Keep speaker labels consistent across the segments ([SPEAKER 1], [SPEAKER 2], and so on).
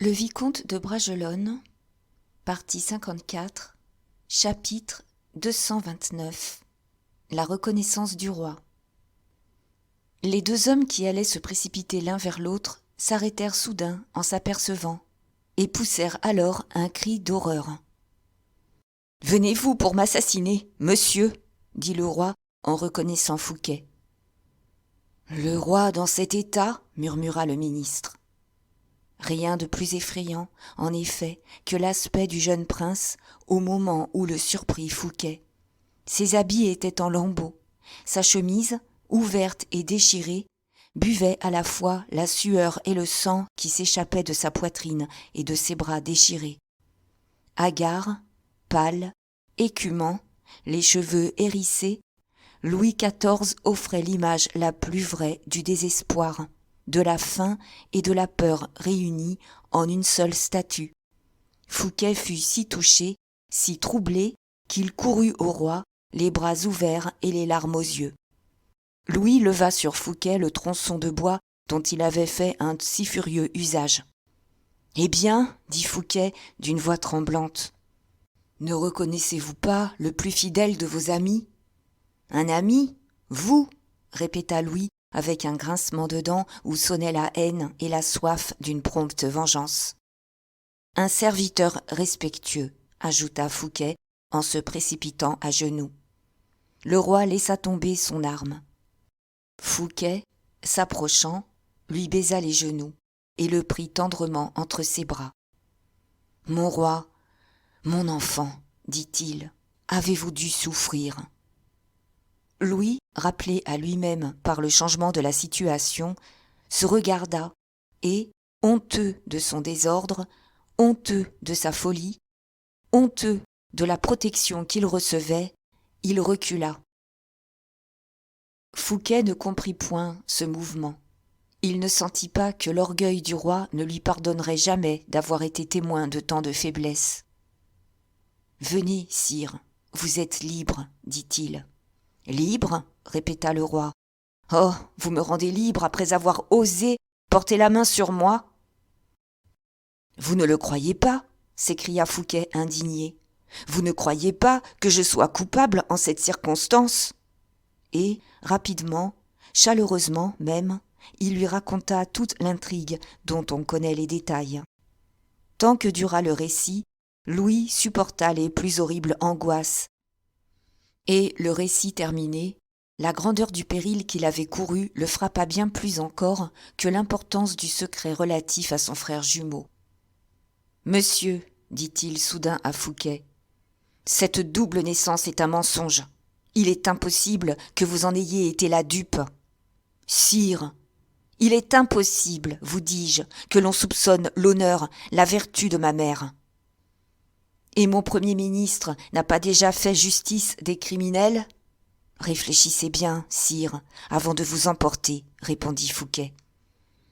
[SPEAKER 1] Le vicomte de Bragelonne, partie 54, chapitre 229. La reconnaissance du roi. Les deux hommes qui allaient se précipiter l'un vers l'autre s'arrêtèrent soudain en s'apercevant et poussèrent alors un cri d'horreur. « Venez-vous pour m'assassiner, monsieur ?» dit le roi en reconnaissant Fouquet. « Le roi dans cet état ?» murmura le ministre. Rien de plus effrayant, en effet, que l'aspect du jeune prince au moment où le surprit Fouquet. Ses habits étaient en lambeaux, sa chemise, ouverte et déchirée, buvait à la fois la sueur et le sang qui s'échappaient de sa poitrine et de ses bras déchirés. Hagard, pâle, écumant, les cheveux hérissés, Louis XIV offrait l'image la plus vraie du désespoir, de la faim et de la peur réunies en une seule statue. Fouquet fut si touché, si troublé, qu'il courut au roi, les bras ouverts et les larmes aux yeux. Louis leva sur Fouquet le tronçon de bois dont il avait fait un si furieux usage. « Eh bien, dit Fouquet d'une voix tremblante, ne reconnaissez-vous pas le plus fidèle de vos amis ? » « Un ami ? Vous ?» répéta Louis avec un grincement de dents où sonnaient la haine et la soif d'une prompte vengeance. « Un serviteur respectueux, » ajouta Fouquet en se précipitant à genoux. Le roi laissa tomber son arme. Fouquet, s'approchant, lui baisa les genoux et le prit tendrement entre ses bras. « Mon roi, mon enfant, dit-il, avez-vous dû souffrir ? » Louis, rappelé à lui-même par le changement de la situation, se regarda et, honteux de son désordre, honteux de sa folie, honteux de la protection qu'il recevait, il recula. Fouquet ne comprit point ce mouvement. Il ne sentit pas que l'orgueil du roi ne lui pardonnerait jamais d'avoir été témoin de tant de faiblesse. « Venez, sire, vous êtes libre, dit-il. » « Libre ?» répéta le roi. « Oh, vous me rendez libre après avoir osé porter la main sur moi ?»« Vous ne le croyez pas ?» s'écria Fouquet indigné. « Vous ne croyez pas que je sois coupable en cette circonstance ?» Et, rapidement, chaleureusement même, il lui raconta toute l'intrigue dont on connaît les détails. Tant que dura le récit, Louis supporta les plus horribles angoisses. Et, le récit terminé, la grandeur du péril qu'il avait couru le frappa bien plus encore que l'importance du secret relatif à son frère jumeau. « Monsieur, dit-il soudain à Fouquet, cette double naissance est un mensonge. Il est impossible que vous en ayez été la dupe. Sire, il est impossible, vous dis-je, que l'on soupçonne l'honneur, la vertu de ma mère. Et mon Premier ministre n'a pas déjà fait justice des criminels ? Réfléchissez bien, sire, avant de vous emporter, répondit Fouquet.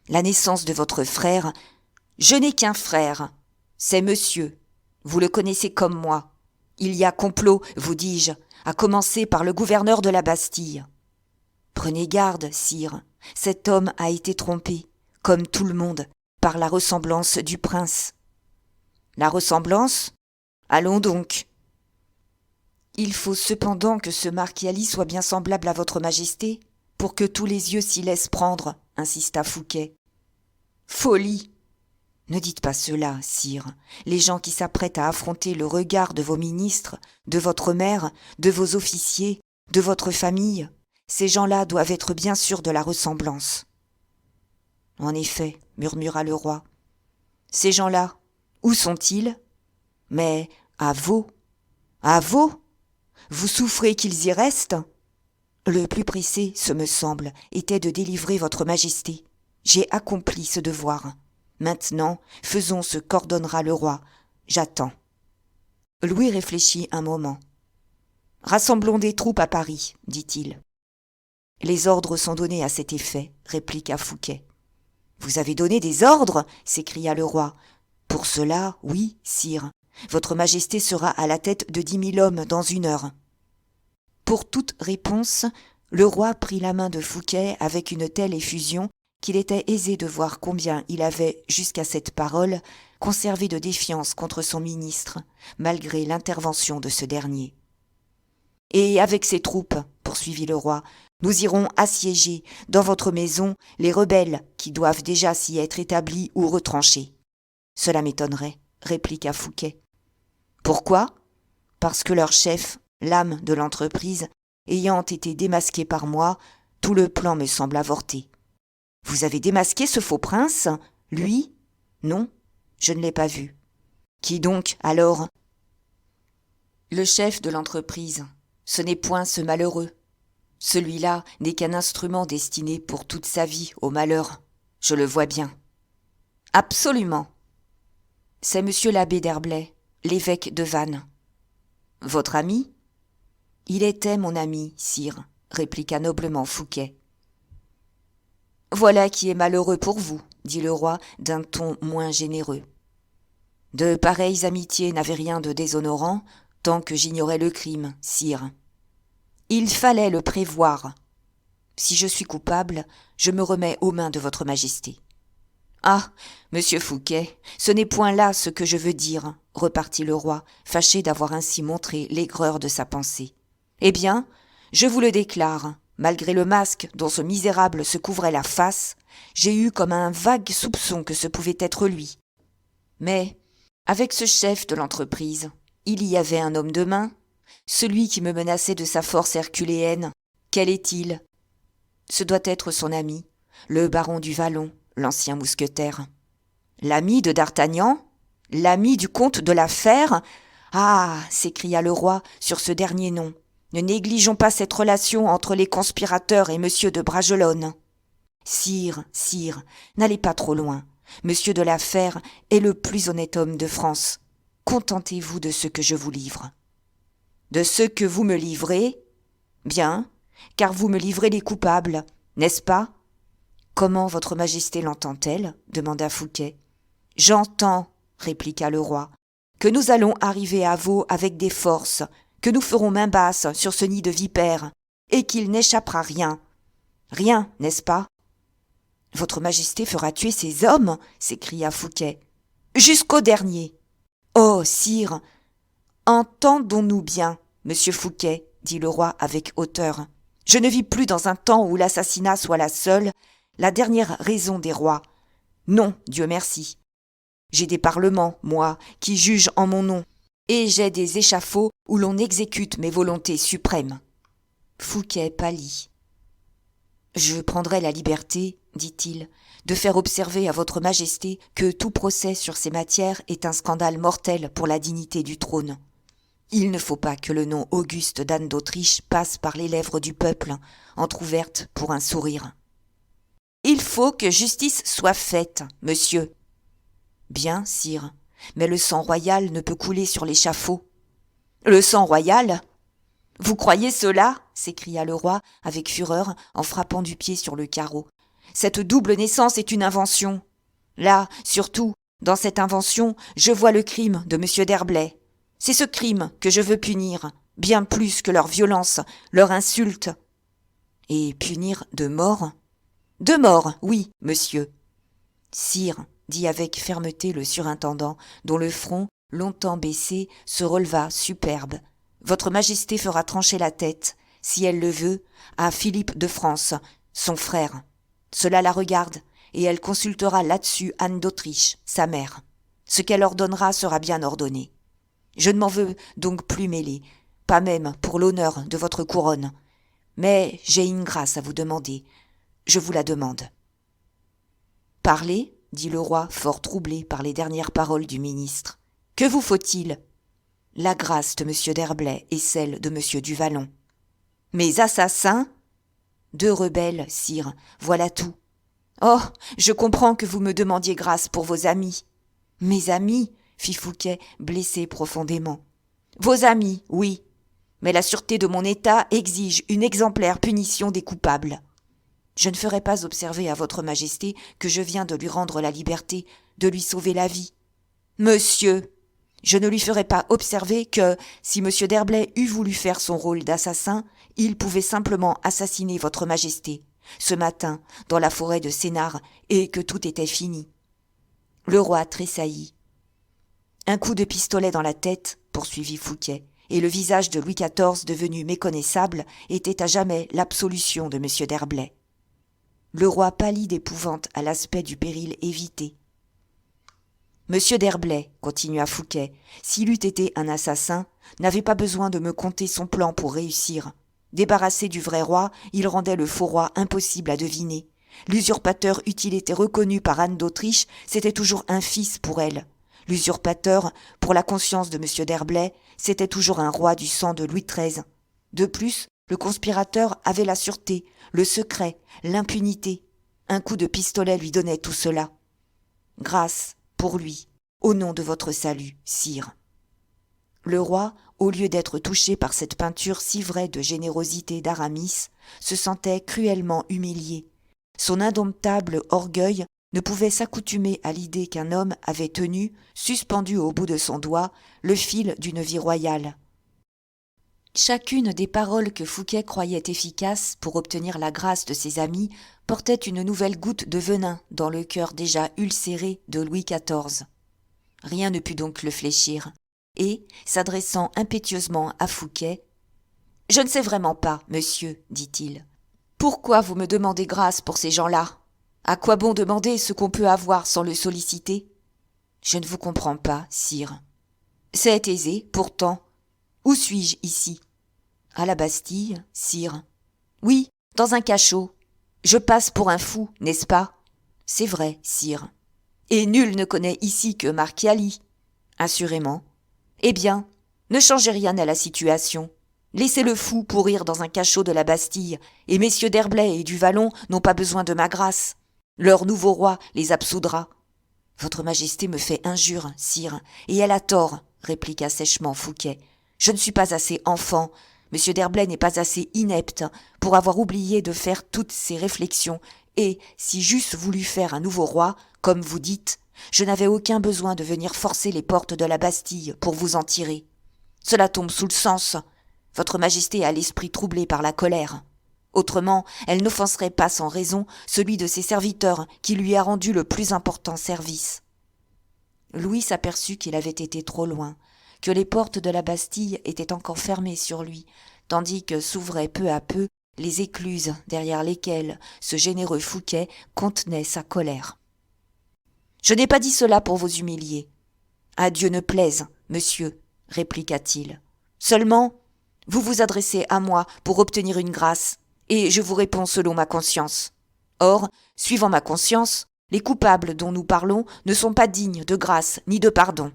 [SPEAKER 1] La naissance de votre frère, je n'ai qu'un frère, c'est monsieur, vous le connaissez comme moi. Il y a complot, vous dis-je, à commencer par le gouverneur de la Bastille. Prenez garde, sire, cet homme a été trompé, comme tout le monde, par la ressemblance du prince. La ressemblance ? Allons donc. Il faut cependant que ce Marchiali soit bien semblable à votre majesté, pour que tous les yeux s'y laissent prendre, insista Fouquet. Folie ! Ne dites pas cela, sire. Les gens qui s'apprêtent à affronter le regard de vos ministres, de votre mère, de vos officiers, de votre famille, ces gens-là doivent être bien sûrs de la ressemblance. En effet, murmura le roi. Ces gens-là, où sont-ils ? Mais à Vaux. À Vaux ? Vous souffrez qu'ils y restent ? Le plus pressé, ce me semble, était de délivrer votre majesté. J'ai accompli ce devoir. Maintenant, faisons ce qu'ordonnera le roi. J'attends. Louis réfléchit un moment. Rassemblons des troupes à Paris, dit-il. Les ordres sont donnés à cet effet, répliqua Fouquet. Vous avez donné des ordres ? S'écria le roi. Pour cela, oui, sire. Votre majesté sera à la tête de 10 000 hommes dans 1 heure. Pour toute réponse, le roi prit la main de Fouquet avec une telle effusion qu'il était aisé de voir combien il avait, jusqu'à cette parole, conservé de défiance contre son ministre, malgré l'intervention de ce dernier. « Et avec ces troupes, poursuivit le roi, nous irons assiéger dans votre maison les rebelles qui doivent déjà s'y être établis ou retranchés. »« Cela m'étonnerait, répliqua Fouquet. »« Pourquoi ? Parce que leur chef, l'âme de l'entreprise, ayant été démasqué par moi, tout le plan me semble avorté. »« Vous avez démasqué ce faux prince, lui ? » ?»« Non, je ne l'ai pas vu. »« Qui donc, alors ? » ?»« Le chef de l'entreprise. Ce n'est point ce malheureux. Celui-là n'est qu'un instrument destiné pour toute sa vie au malheur. Je le vois bien. »« Absolument. » »« C'est monsieur l'abbé d'Herblay, l'évêque de Vannes. »« Votre ami ? » ?»« Il était mon ami, sire, » répliqua noblement Fouquet. « Voilà qui est malheureux pour vous, » dit le roi d'un ton moins généreux. « De pareilles amitiés n'avaient rien de déshonorant, tant que j'ignorais le crime, sire. Il fallait le prévoir. Si je suis coupable, je me remets aux mains de votre majesté. »« Ah, monsieur Fouquet, ce n'est point là ce que je veux dire, » repartit le roi, fâché d'avoir ainsi montré l'aigreur de sa pensée. « Eh bien, je vous le déclare, malgré le masque dont ce misérable se couvrait la face, j'ai eu comme un vague soupçon que ce pouvait être lui. Mais, avec ce chef de l'entreprise, il y avait un homme de main, celui qui me menaçait de sa force herculéenne. Quel est-il ? Ce doit être son ami, le baron du Vallon, l'ancien mousquetaire. L'ami de D'Artagnan ? L'ami du comte de la Fère ? Ah ! S'écria le roi sur ce dernier nom. Ne négligeons pas cette relation entre les conspirateurs et monsieur de Bragelonne. Sire, n'allez pas trop loin. Monsieur de la Fère est le plus honnête homme de France. Contentez-vous de ce que je vous livre. » « De ce que vous me livrez ? Bien, car vous me livrez les coupables, n'est-ce pas ? » ?»« Comment votre majesté l'entend-elle ? » demanda Fouquet. « J'entends, » répliqua le roi, « que nous allons arriver à Vaux avec des forces, que nous ferons main basse sur ce nid de vipères, et qu'il n'échappera rien. Rien, n'est-ce pas ? » « Votre majesté fera tuer ces hommes ?» s'écria Fouquet. « Jusqu'au dernier. »« Oh, sire ! Entendons-nous bien, monsieur Fouquet, » dit le roi avec hauteur. « Je ne vis plus dans un temps où l'assassinat soit la seule, la dernière raison des rois. Non, Dieu merci. J'ai des parlements, moi, qui jugent en mon nom, et j'ai des échafauds où l'on exécute mes volontés suprêmes. » Fouquet pâlit. « Je prendrai la liberté, dit-il, de faire observer à votre majesté que tout procès sur ces matières est un scandale mortel pour la dignité du trône. Il ne faut pas que le nom auguste d'Anne d'Autriche passe par les lèvres du peuple, entr'ouverte pour un sourire. Il faut que justice soit faite, monsieur. Bien, sire, mais le sang royal ne peut couler sur l'échafaud. Le sang royal ? Vous croyez cela ? S'écria le roi avec fureur en frappant du pied sur le carreau. Cette double naissance est une invention. Là, surtout, dans cette invention, je vois le crime de monsieur d'Herblay. C'est ce crime que je veux punir, bien plus que leur violence, leur insulte. Et punir de mort ? De mort, oui, monsieur. Sire, dit avec fermeté le surintendant, dont le front, longtemps baissé, se releva superbe. Votre majesté fera trancher la tête, si elle le veut, à Philippe de France, son frère. Cela la regarde, et elle consultera là-dessus Anne d'Autriche, sa mère. Ce qu'elle ordonnera sera bien ordonné. Je ne m'en veux donc plus mêler, pas même pour l'honneur de votre couronne. Mais j'ai une grâce à vous demander. Je vous la demande. « Parlez, » dit le roi, fort troublé par les dernières paroles du ministre. « Que vous faut-il ? » ?»« La grâce de monsieur d'Herblay et celle de monsieur du Vallon. »« Mes assassins ? » ?»« 2 rebelles, sire, voilà tout. »« Oh, je comprends que vous me demandiez grâce pour vos amis. »« Mes amis ? » fit Fouquet, blessé profondément. « Vos amis, oui, mais la sûreté de mon état exige une exemplaire punition des coupables. Je ne ferai pas observer à votre majesté que je viens de lui rendre la liberté, de lui sauver la vie. Monsieur, je ne lui ferai pas observer que, si monsieur d'Herblay eût voulu faire son rôle d'assassin, il pouvait simplement assassiner votre majesté, ce matin, dans la forêt de Sénart, et que tout était fini. Le roi tressaillit. Un coup de pistolet dans la tête, poursuivit Fouquet, et le visage de Louis XIV devenu méconnaissable était à jamais l'absolution de M. d'Herblay. Le roi pâlit d'épouvante à l'aspect du péril évité. Monsieur d'Herblay, continua Fouquet, s'il eût été un assassin, n'avait pas besoin de me conter son plan pour réussir. Débarrassé du vrai roi, il rendait le faux roi impossible à deviner. L'usurpateur eût-il été reconnu par Anne d'Autriche, c'était toujours un fils pour elle. L'usurpateur, pour la conscience de M. d'Herblay, c'était toujours un roi du sang de Louis XIII. De plus, le conspirateur avait la sûreté, le secret, l'impunité. Un coup de pistolet lui donnait tout cela. Grâce, pour lui, au nom de votre salut, sire. Le roi, au lieu d'être touché par cette peinture si vraie de générosité d'Aramis, se sentait cruellement humilié. Son indomptable orgueil ne pouvait s'accoutumer à l'idée qu'un homme avait tenu, suspendu au bout de son doigt, le fil d'une vie royale. Chacune des paroles que Fouquet croyait efficaces pour obtenir la grâce de ses amis portait une nouvelle goutte de venin dans le cœur déjà ulcéré de Louis XIV. Rien ne put donc le fléchir, et, s'adressant impétueusement à Fouquet, « Je ne sais vraiment pas, monsieur, dit-il. Pourquoi vous me demandez grâce pour ces gens-là ? À quoi bon demander ce qu'on peut avoir sans le solliciter ? Je ne vous comprends pas, sire. C'est aisé, pourtant. Où suis-je ici ? À la Bastille, sire. Oui, dans un cachot. Je passe pour un fou, n'est-ce pas ? C'est vrai, sire. Et nul ne connaît ici que Marchiali. Assurément. Eh bien, ne changez rien à la situation. Laissez le fou pourrir dans un cachot de la Bastille, et messieurs d'Herblay et du Vallon n'ont pas besoin de ma grâce. Leur nouveau roi les absoudra. Votre Majesté me fait injure, sire, et elle a tort, répliqua sèchement Fouquet. Je ne suis pas assez enfant. Monsieur d'Herblay n'est pas assez inepte pour avoir oublié de faire toutes ces réflexions, et si j'eusse voulu faire un nouveau roi, comme vous dites, je n'avais aucun besoin de venir forcer les portes de la Bastille pour vous en tirer. Cela tombe sous le sens. Votre Majesté a l'esprit troublé par la colère. Autrement, elle n'offenserait pas sans raison celui de ses serviteurs qui lui a rendu le plus important service. Louis s'aperçut qu'il avait été trop loin, que les portes de la Bastille étaient encore fermées sur lui, tandis que s'ouvraient peu à peu les écluses derrière lesquelles ce généreux Fouquet contenait sa colère. « Je n'ai pas dit cela pour vous humilier. À Dieu ne plaise, monsieur, répliqua-t-il. Seulement, vous vous adressez à moi pour obtenir une grâce, et je vous réponds selon ma conscience. Or, suivant ma conscience, les coupables dont nous parlons ne sont pas dignes de grâce ni de pardon. »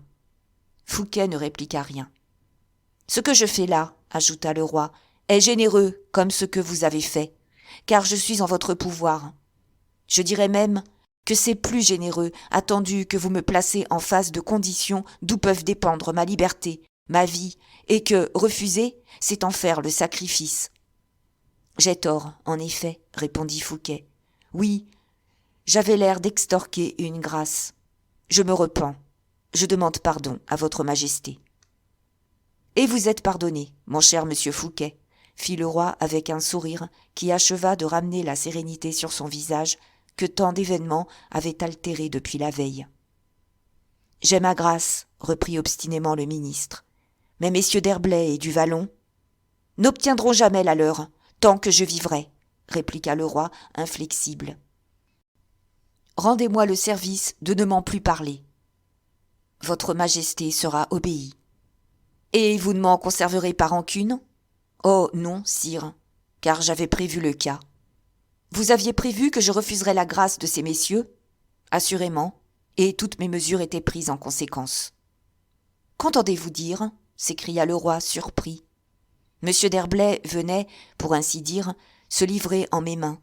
[SPEAKER 1] Fouquet ne répliqua rien. « Ce que je fais là, ajouta le roi, est généreux comme ce que vous avez fait, car je suis en votre pouvoir. Je dirais même que c'est plus généreux, attendu que vous me placez en face de conditions d'où peuvent dépendre ma liberté, ma vie, et que, refuser, c'est en faire le sacrifice. » « J'ai tort, en effet, répondit Fouquet. Oui, j'avais l'air d'extorquer une grâce. Je me repens. Je demande pardon à votre Majesté. »« Et vous êtes pardonné, mon cher monsieur Fouquet, » fit le roi avec un sourire qui acheva de ramener la sérénité sur son visage que tant d'événements avaient altéré depuis la veille. « J'ai ma grâce, » reprit obstinément le ministre, « mais messieurs d'Herblay et du Vallon n'obtiendront jamais la leur, tant que je vivrai, » répliqua le roi inflexible. « Rendez-moi le service de ne m'en plus parler. Votre Majesté sera obéie. Et vous ne m'en conserverez pas rancune ? Oh non, sire, car j'avais prévu le cas. Vous aviez prévu que je refuserais la grâce de ces messieurs ? Assurément, et toutes mes mesures étaient prises en conséquence. »« Qu'entendez-vous dire ? » s'écria le roi surpris. Monsieur d'Herblay venait, pour ainsi dire, se livrer en mes mains.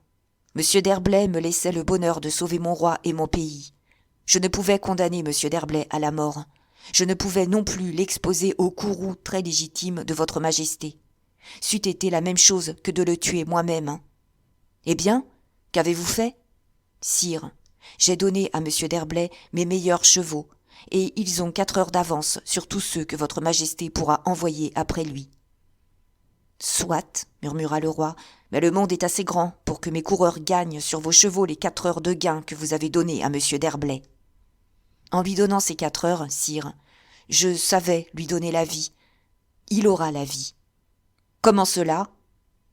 [SPEAKER 1] Monsieur d'Herblay me laissait le bonheur de sauver mon roi et mon pays. Je ne pouvais condamner monsieur d'Herblay à la mort. Je ne pouvais non plus l'exposer au courroux très légitime de votre Majesté. C'eût été la même chose que de le tuer moi-même. Eh bien, qu'avez-vous fait ? Sire, j'ai donné à monsieur d'Herblay mes meilleurs chevaux, et ils ont 4 heures d'avance sur tous ceux que votre Majesté pourra envoyer après lui. « Soit, murmura le roi, Mais le monde est assez grand pour que mes coureurs gagnent sur vos chevaux les 4 heures de gain que vous avez données à M. d'Herblay. En lui donnant ces 4 heures, sire, je savais lui donner la vie. Il aura la vie. Comment cela ?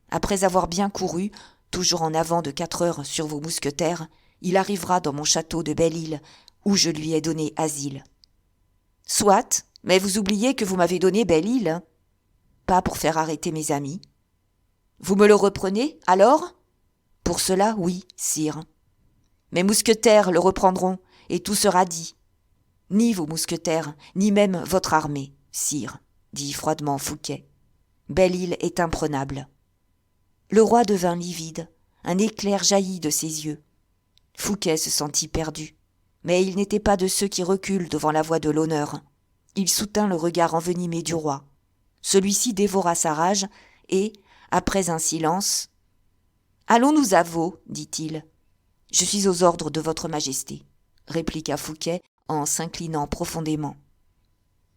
[SPEAKER 1] Après avoir bien couru, toujours en avant de 4 heures sur vos mousquetaires, il arrivera dans mon château de Belle-Île, où je lui ai donné asile. Soit, mais vous oubliez que vous m'avez donné Belle-Île. Pas pour faire arrêter mes amis. Vous me le reprenez, alors ? Pour cela, oui, sire. Mes mousquetaires le reprendront, et tout sera dit. Ni vos mousquetaires, ni même votre armée, sire, dit froidement Fouquet. Belle-Île est imprenable. Le roi devint livide, un éclair jaillit de ses yeux. Fouquet se sentit perdu, mais il n'était pas de ceux qui reculent devant la voix de l'honneur. Il soutint le regard envenimé du roi. Celui-ci dévora sa rage et, après un silence, « Allons-nous à Vaux, dit-il. « Je suis aux ordres de votre majesté, répliqua Fouquet en s'inclinant profondément.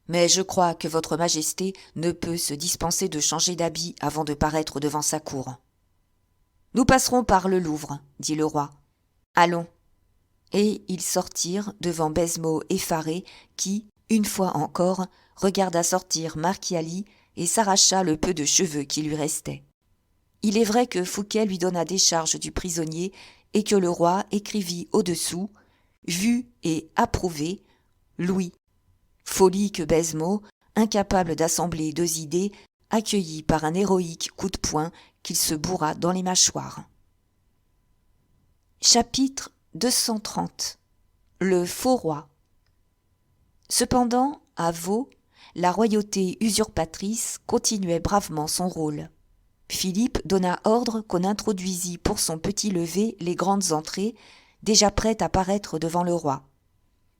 [SPEAKER 1] Mais je crois que votre majesté ne peut se dispenser de changer d'habit avant de paraître devant sa cour. Nous passerons par le Louvre, dit le roi. Allons. Et ils sortirent devant Baisemeaux effaré qui, une fois encore, regarda sortir Marchiali et s'arracha le peu de cheveux qui lui restaient. Il est vrai que Fouquet lui donna décharge du prisonnier et que le roi écrivit au-dessous « Vu et approuvé, Louis ». Folie que Baisemeaux, incapable d'assembler 2 idées, accueillit par un héroïque coup de poing qu'il se bourra dans les mâchoires. Chapitre 230. Le faux roi. Cependant, à Vaux, la royauté usurpatrice continuait bravement son rôle. Philippe donna ordre qu'on introduisît pour son petit lever les grandes entrées, déjà prêtes à paraître devant le roi.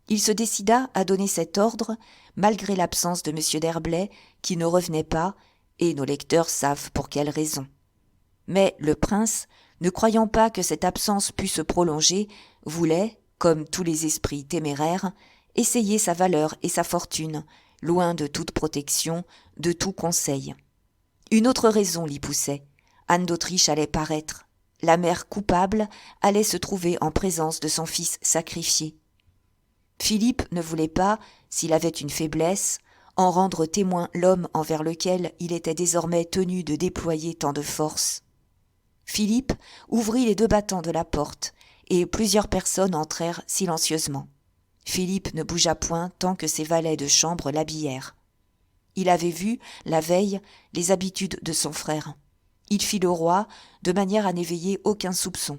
[SPEAKER 1] Il se décida à donner cet ordre, malgré l'absence de M. d'Herblay, qui ne revenait pas, et nos lecteurs savent pour quelle raison. Mais le prince, ne croyant pas que cette absence pût se prolonger, voulait, comme tous les esprits téméraires, essayer sa valeur et sa fortune, loin de toute protection, de tout conseil. Une autre raison l'y poussait. Anne d'Autriche allait paraître. La mère coupable allait se trouver en présence de son fils sacrifié. Philippe ne voulait pas, s'il avait une faiblesse, en rendre témoin l'homme envers lequel il était désormais tenu de déployer tant de force. Philippe ouvrit les 2 battants de la porte, et plusieurs personnes entrèrent silencieusement. Philippe ne bougea point tant que ses valets de chambre l'habillèrent. Il avait vu, la veille, les habitudes de son frère. Il fit le roi, de manière à n'éveiller aucun soupçon.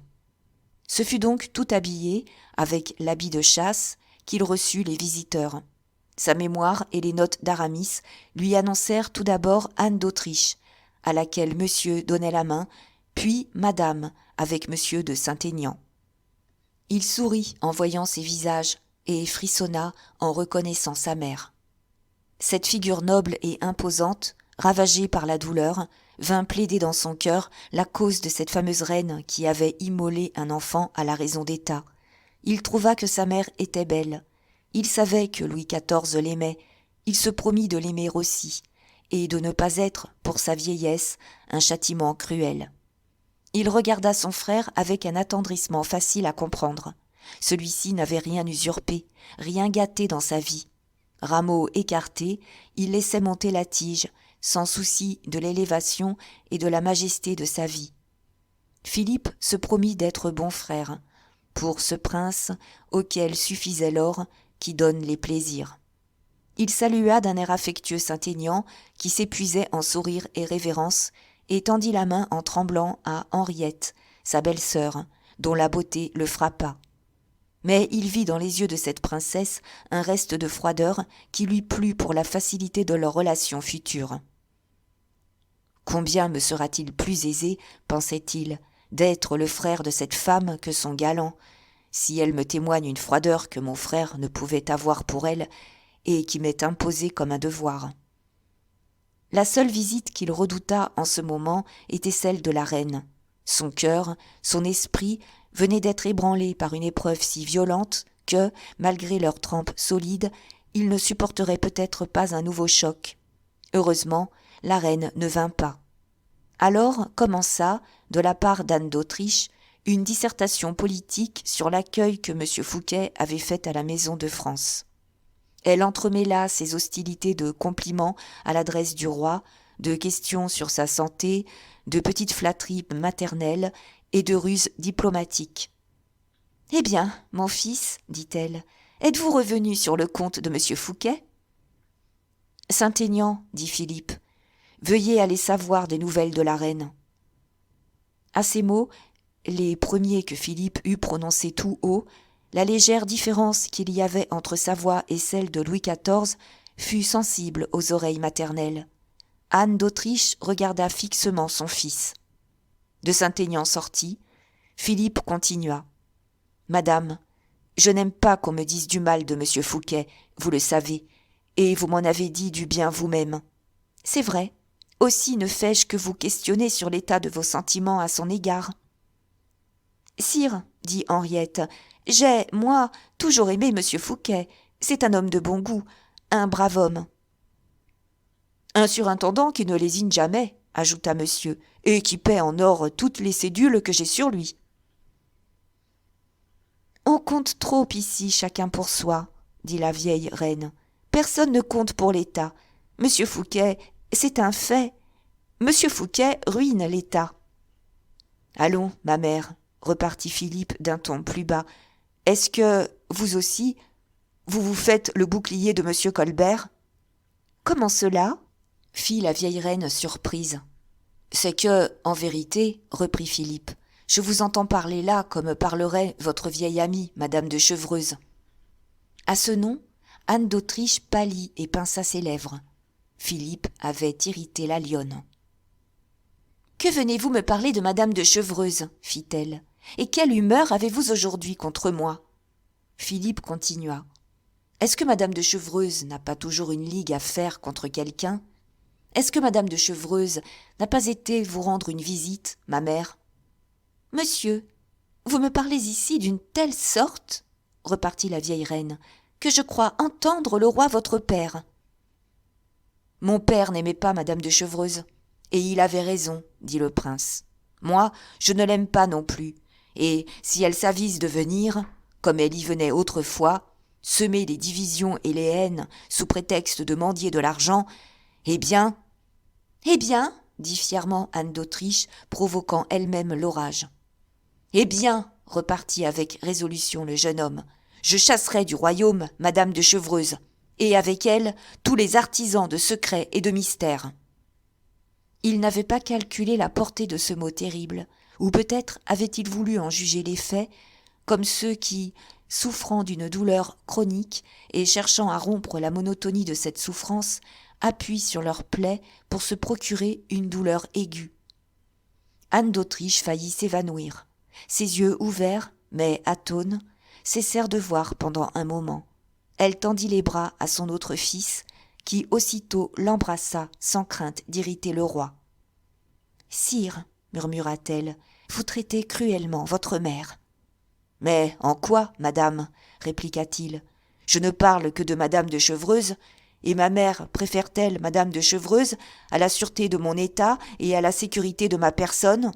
[SPEAKER 1] Ce fut donc tout habillé, avec l'habit de chasse, qu'il reçut les visiteurs. Sa mémoire et les notes d'Aramis lui annoncèrent tout d'abord Anne d'Autriche, à laquelle monsieur donnait la main, puis madame, avec monsieur de Saint-Aignan. Il sourit en voyant ces visages et frissonna en reconnaissant sa mère. Cette figure noble et imposante, ravagée par la douleur, vint plaider dans son cœur la cause de cette fameuse reine qui avait immolé un enfant à la raison d'État. Il trouva que sa mère était belle. Il savait que Louis XIV l'aimait. Il se promit de l'aimer aussi, et de ne pas être, pour sa vieillesse, un châtiment cruel. Il regarda son frère avec un attendrissement facile à comprendre. Celui-ci n'avait rien usurpé, rien gâté dans sa vie. Rameau écarté, il laissait monter la tige, sans souci de l'élévation et de la majesté de sa vie. Philippe se promit d'être bon frère, pour ce prince auquel suffisait l'or qui donne les plaisirs. Il salua d'un air affectueux Saint-Aignan, qui s'épuisait en sourires et révérences, et tendit la main en tremblant à Henriette, sa belle-sœur, dont la beauté le frappa. Mais il vit dans les yeux de cette princesse un reste de froideur qui lui plut pour la facilité de leur relation future. Combien me sera-t-il plus aisé, pensait-il, d'être le frère de cette femme que son galant, si elle me témoigne une froideur que mon frère ne pouvait avoir pour elle et qui m'est imposée comme un devoir. La seule visite qu'il redouta en ce moment était celle de la reine. Son cœur, son esprit venaient d'être ébranlés par une épreuve si violente que, malgré leur trempe solide, ils ne supporteraient peut-être pas un nouveau choc. Heureusement, la reine ne vint pas. Alors commença, de la part d'Anne d'Autriche, une dissertation politique sur l'accueil que M. Fouquet avait fait à la Maison de France. Elle entremêla ses hostilités de compliments à l'adresse du roi, de questions sur sa santé, de petites flatteries maternelles et de ruses diplomatiques. « Eh bien, mon fils, dit-elle, êtes-vous revenu sur le compte de M. Fouquet ?»« Saint-Aignan, dit Philippe, veuillez aller savoir des nouvelles de la reine. » À ces mots, les premiers que Philippe eut prononcés tout haut, la légère différence qu'il y avait entre sa voix et celle de Louis XIV fut sensible aux oreilles maternelles. Anne d'Autriche regarda fixement son fils. De Saint-Aignan sortit, Philippe continua. « Madame, je n'aime pas qu'on me dise du mal de M. Fouquet, vous le savez, et vous m'en avez dit du bien vous-même. C'est vrai, aussi ne fais-je que vous questionner sur l'état de vos sentiments à son égard. »« Sire, dit Henriette, j'ai, moi, toujours aimé M. Fouquet. C'est un homme de bon goût, un brave homme. »« Un surintendant qui ne lésine jamais, ajouta monsieur, et qui paie en or toutes les cédules que j'ai sur lui. »« On compte trop ici, chacun pour soi, dit la vieille reine. Personne ne compte pour l'État. M. Fouquet, c'est un fait. M. Fouquet ruine l'État. »« Allons, ma mère, repartit Philippe d'un ton plus bas. Est-ce que, vous aussi, vous vous faites le bouclier de M. Colbert ?»« Comment cela ?» fit la vieille reine surprise. « C'est que, en vérité, reprit Philippe, je vous entends parler là comme parlerait votre vieille amie, Madame de Chevreuse. » À ce nom, Anne d'Autriche pâlit et pinça ses lèvres. Philippe avait irrité la lionne. « Que venez-vous me parler de Madame de Chevreuse ?» fit-elle. « Et quelle humeur avez-vous aujourd'hui contre moi ?» Philippe continua. « Est-ce que Madame de Chevreuse n'a pas toujours une ligue à faire contre quelqu'un ? Est-ce que Madame de Chevreuse n'a pas été vous rendre une visite, ma mère ? » « Monsieur, vous me parlez ici d'une telle sorte, repartit la vieille reine, que je crois entendre le roi votre père. »« Mon père n'aimait pas Madame de Chevreuse, et il avait raison, dit le prince. Moi, je ne l'aime pas non plus, et si elle s'avise de venir, comme elle y venait autrefois, semer les divisions et les haines sous prétexte de mendier de l'argent, eh bien, dit fièrement Anne d'Autriche, provoquant elle-même l'orage. Eh bien, repartit avec résolution le jeune homme, je chasserai du royaume Madame de Chevreuse, et avec elle tous les artisans de secrets et de mystères. Il n'avait pas calculé la portée de ce mot terrible, ou peut-être avait-il voulu en juger l'effet, comme ceux qui, souffrant d'une douleur chronique et cherchant à rompre la monotonie de cette souffrance, appuient sur leur plaie pour se procurer une douleur aiguë. Anne d'Autriche faillit s'évanouir. Ses yeux ouverts, mais atones, cessèrent de voir pendant un moment. Elle tendit les bras à son autre fils, qui aussitôt l'embrassa sans crainte d'irriter le roi. « Sire, murmura-t-elle, vous traitez cruellement votre mère. »« Mais en quoi, madame ?» répliqua-t-il. « Je ne parle que de Madame de Chevreuse, et ma mère préfère-t-elle Madame de Chevreuse à la sûreté de mon état et à la sécurité de ma personne ?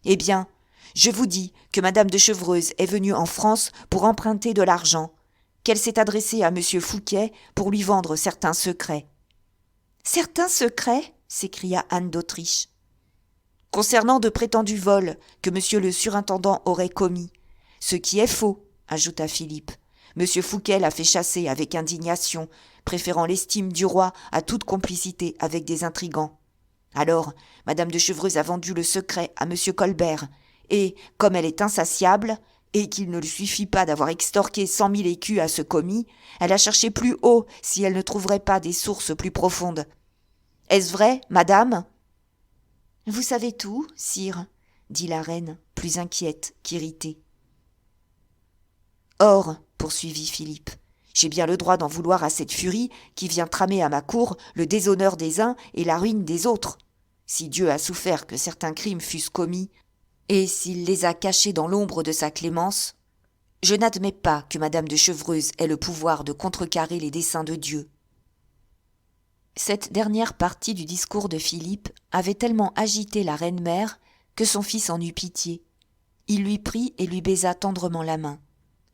[SPEAKER 1] Eh bien, je vous dis que Madame de Chevreuse est venue en France pour emprunter de l'argent, qu'elle s'est adressée à M. Fouquet pour lui vendre certains secrets. »« Certains secrets ?» s'écria Anne d'Autriche. « Concernant de prétendus vols que M. le surintendant aurait commis. Ce qui est faux, ajouta Philippe. M. Fouquet l'a fait chasser avec indignation, préférant l'estime du roi à toute complicité avec des intrigants. Alors, Madame de Chevreuse a vendu le secret à M. Colbert, et, comme elle est insatiable, et qu'il ne lui suffit pas d'avoir extorqué 100 000 écus à ce commis, elle a cherché plus haut si elle ne trouverait pas des sources plus profondes. Est-ce vrai, madame ? » « Vous savez tout, sire, » dit la reine, plus inquiète qu'irritée. « Or, poursuivit Philippe, j'ai bien le droit d'en vouloir à cette furie qui vient tramer à ma cour le déshonneur des uns et la ruine des autres. Si Dieu a souffert que certains crimes fussent commis, et s'il les a cachés dans l'ombre de sa clémence, je n'admets pas que Madame de Chevreuse ait le pouvoir de contrecarrer les desseins de Dieu. » Cette dernière partie du discours de Philippe avait tellement agité la reine-mère que son fils en eut pitié. Il lui prit et lui baisa tendrement la main.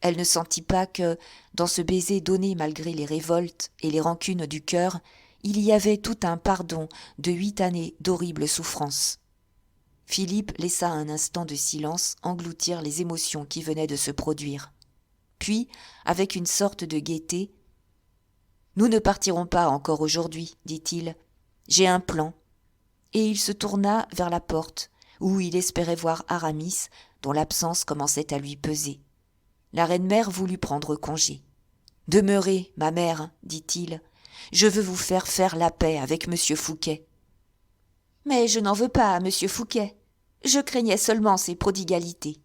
[SPEAKER 1] Elle ne sentit pas que, dans ce baiser donné malgré les révoltes et les rancunes du cœur, il y avait tout un pardon de 8 années d'horribles souffrances. Philippe laissa un instant de silence engloutir les émotions qui venaient de se produire. Puis, avec une sorte de gaieté, « Nous ne partirons pas encore aujourd'hui, dit-il. J'ai un plan. » Et il se tourna vers la porte, où il espérait voir Aramis, dont l'absence commençait à lui peser. La reine-mère voulut prendre congé. « Demeurez, ma mère, dit-il. Je veux vous faire la paix avec monsieur Fouquet. »« Mais je n'en veux pas à monsieur Fouquet. Je craignais seulement ses prodigalités. »«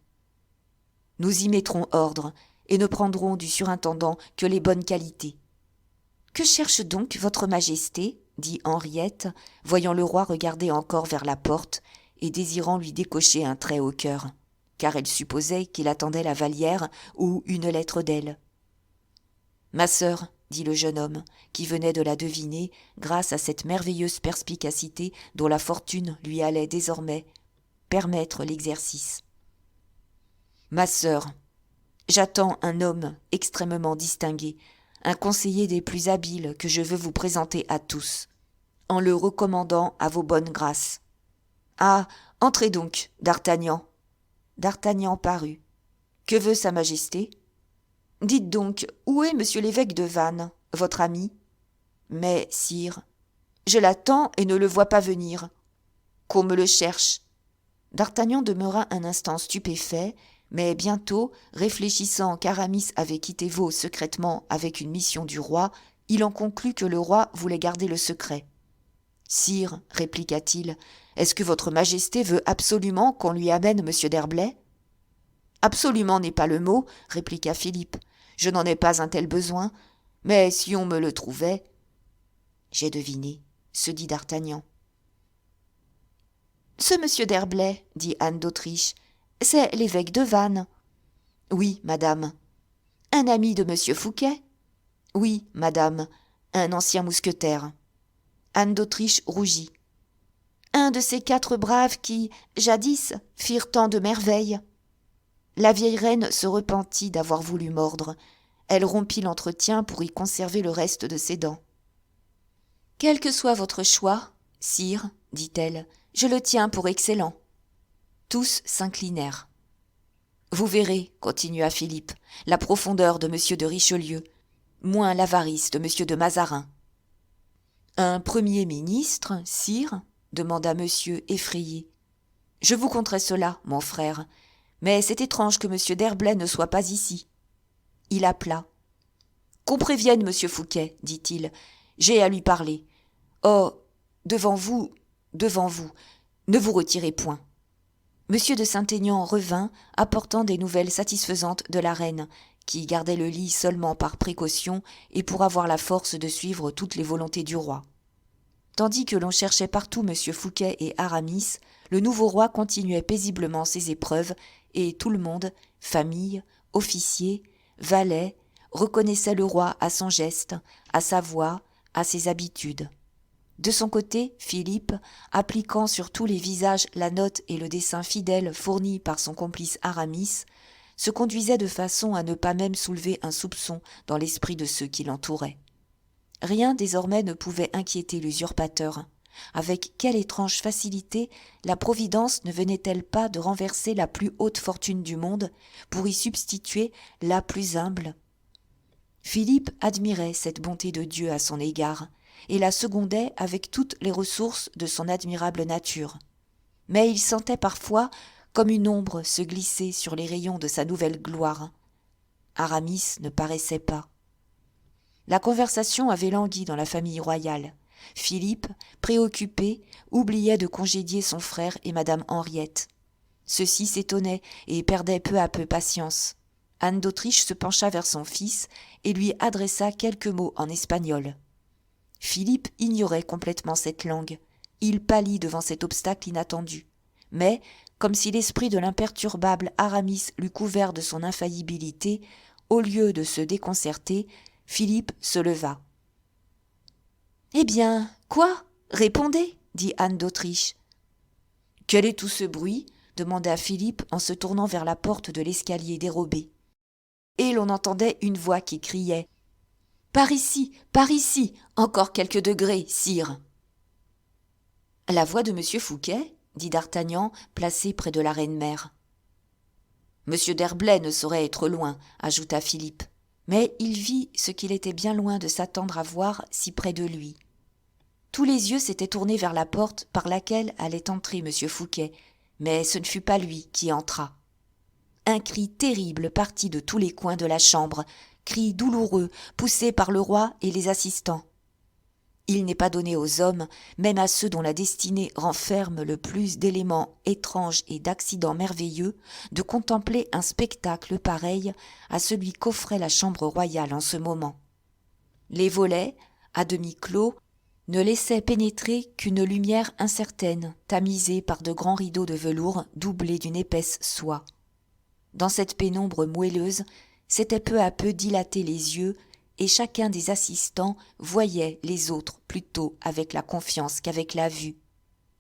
[SPEAKER 1] Nous y mettrons ordre, et ne prendrons du surintendant que les bonnes qualités. »« Que cherche donc votre majesté ?» dit Henriette, voyant le roi regarder encore vers la porte et désirant lui décocher un trait au cœur, car elle supposait qu'il attendait la Vallière ou une lettre d'elle. « Ma sœur, dit le jeune homme, qui venait de la deviner grâce à cette merveilleuse perspicacité dont la fortune lui allait désormais permettre l'exercice. « Ma sœur, j'attends un homme extrêmement distingué, un conseiller des plus habiles que je veux vous présenter à tous, en le recommandant à vos bonnes grâces. Ah, entrez donc, D'Artagnan. » D'Artagnan parut. « Que veut sa majesté ? » ?»« Dites donc, où est monsieur l'évêque de Vannes, votre ami ? » ?»« Mais, sire, je l'attends et ne le vois pas venir. » »« Qu'on me le cherche. » D'Artagnan demeura un instant stupéfait, mais bientôt, réfléchissant qu'Aramis avait quitté Vaux secrètement avec une mission du roi, il en conclut que le roi voulait garder le secret. « Sire, répliqua-t-il, est-ce que votre majesté veut absolument qu'on lui amène monsieur d'Herblay ? » ?»« Absolument n'est pas le mot, répliqua Philippe. Je n'en ai pas un tel besoin, mais si on me le trouvait. » J'ai deviné, se dit D'Artagnan. Ce monsieur d'Herblay, dit Anne d'Autriche, c'est l'évêque de Vannes. Oui, madame. Un ami de monsieur Fouquet? Oui, madame, un ancien mousquetaire. Anne d'Autriche rougit. Un de ces 4 braves qui, jadis, firent tant de merveilles. La vieille reine se repentit d'avoir voulu mordre. Elle rompit l'entretien pour y conserver le reste de ses dents. « Quel que soit votre choix, sire, dit-elle, je le tiens pour excellent. » Tous s'inclinèrent. « Vous verrez, continua Philippe, la profondeur de monsieur de Richelieu, moins l'avarice de monsieur de Mazarin. »« Un premier ministre, sire ?» demanda monsieur effrayé. « Je vous conterai cela, mon frère, mais c'est étrange que monsieur d'Herblay ne soit pas ici. » Il appela. « Qu'on prévienne monsieur Fouquet, dit-il, j'ai à lui parler. Oh, devant vous, ne vous retirez point. » Monsieur de Saint-Aignan revint, apportant des nouvelles satisfaisantes de la reine, qui gardait le lit seulement par précaution et pour avoir la force de suivre toutes les volontés du roi. Tandis que l'on cherchait partout monsieur Fouquet et Aramis, le nouveau roi continuait paisiblement ses épreuves et tout le monde, famille, officiers, valets, reconnaissait le roi à son geste, à sa voix, à ses habitudes. De son côté, Philippe, appliquant sur tous les visages la note et le dessin fidèle fournis par son complice Aramis, se conduisait de façon à ne pas même soulever un soupçon dans l'esprit de ceux qui l'entouraient. Rien désormais ne pouvait inquiéter l'usurpateur. Avec quelle étrange facilité la Providence ne venait-elle pas de renverser la plus haute fortune du monde pour y substituer la plus humble ? Philippe admirait cette bonté de Dieu à son égard, et la secondait avec toutes les ressources de son admirable nature. Mais il sentait parfois comme une ombre se glisser sur les rayons de sa nouvelle gloire. Aramis ne paraissait pas. La conversation avait langui dans la famille royale. Philippe, préoccupé, oubliait de congédier son frère et madame Henriette. Ceux-ci s'étonnaient et perdaient peu à peu patience. Anne d'Autriche se pencha vers son fils et lui adressa quelques mots en espagnol. Philippe ignorait complètement cette langue. Il pâlit devant cet obstacle inattendu. Mais, comme si l'esprit de l'imperturbable Aramis l'eût couvert de son infaillibilité, au lieu de se déconcerter, Philippe se leva. « Eh bien, quoi ? Répondez, dit Anne d'Autriche. Quel est tout ce bruit ? Demanda Philippe en se tournant vers la porte de l'escalier dérobé. Et l'on entendait une voix qui criait « Par ici, encore quelques degrés, sire !» La voix de monsieur Fouquet, dit d'Artagnan, placé près de la reine-mère. Monsieur d'Herblay ne saurait être loin, ajouta Philippe, mais il vit ce qu'il était bien loin de s'attendre à voir si près de lui. Tous les yeux s'étaient tournés vers la porte par laquelle allait entrer monsieur Fouquet, mais ce ne fut pas lui qui entra. Un cri terrible partit de tous les coins de la chambre, cri douloureux, poussé par le roi et les assistants. Il n'est pas donné aux hommes, même à ceux dont la destinée renferme le plus d'éléments étranges et d'accidents merveilleux, de contempler un spectacle pareil à celui qu'offrait la chambre royale en ce moment. Les volets, à demi clos, ne laissaient pénétrer qu'une lumière incertaine, tamisée par de grands rideaux de velours doublés d'une épaisse soie. Dans cette pénombre moelleuse, s'étaient peu à peu dilatés les yeux, et chacun des assistants voyait les autres plutôt avec la confiance qu'avec la vue.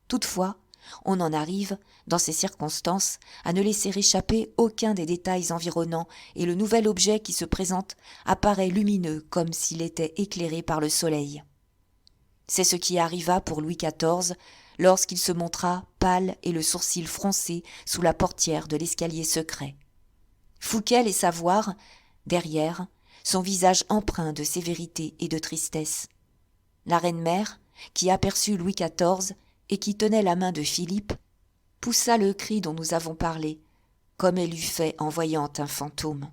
[SPEAKER 1] Toutefois, on en arrive, dans ces circonstances, à ne laisser échapper aucun des détails environnants, et le nouvel objet qui se présente apparaît lumineux comme s'il était éclairé par le soleil. C'est ce qui arriva pour Louis XIV lorsqu'il se montra pâle et le sourcil froncé sous la portière de l'escalier secret. Fouquet laissa voir, derrière, son visage empreint de sévérité et de tristesse. La reine-mère, qui aperçut Louis XIV et qui tenait la main de Philippe, poussa le cri dont nous avons parlé, comme elle eût fait en voyant un fantôme.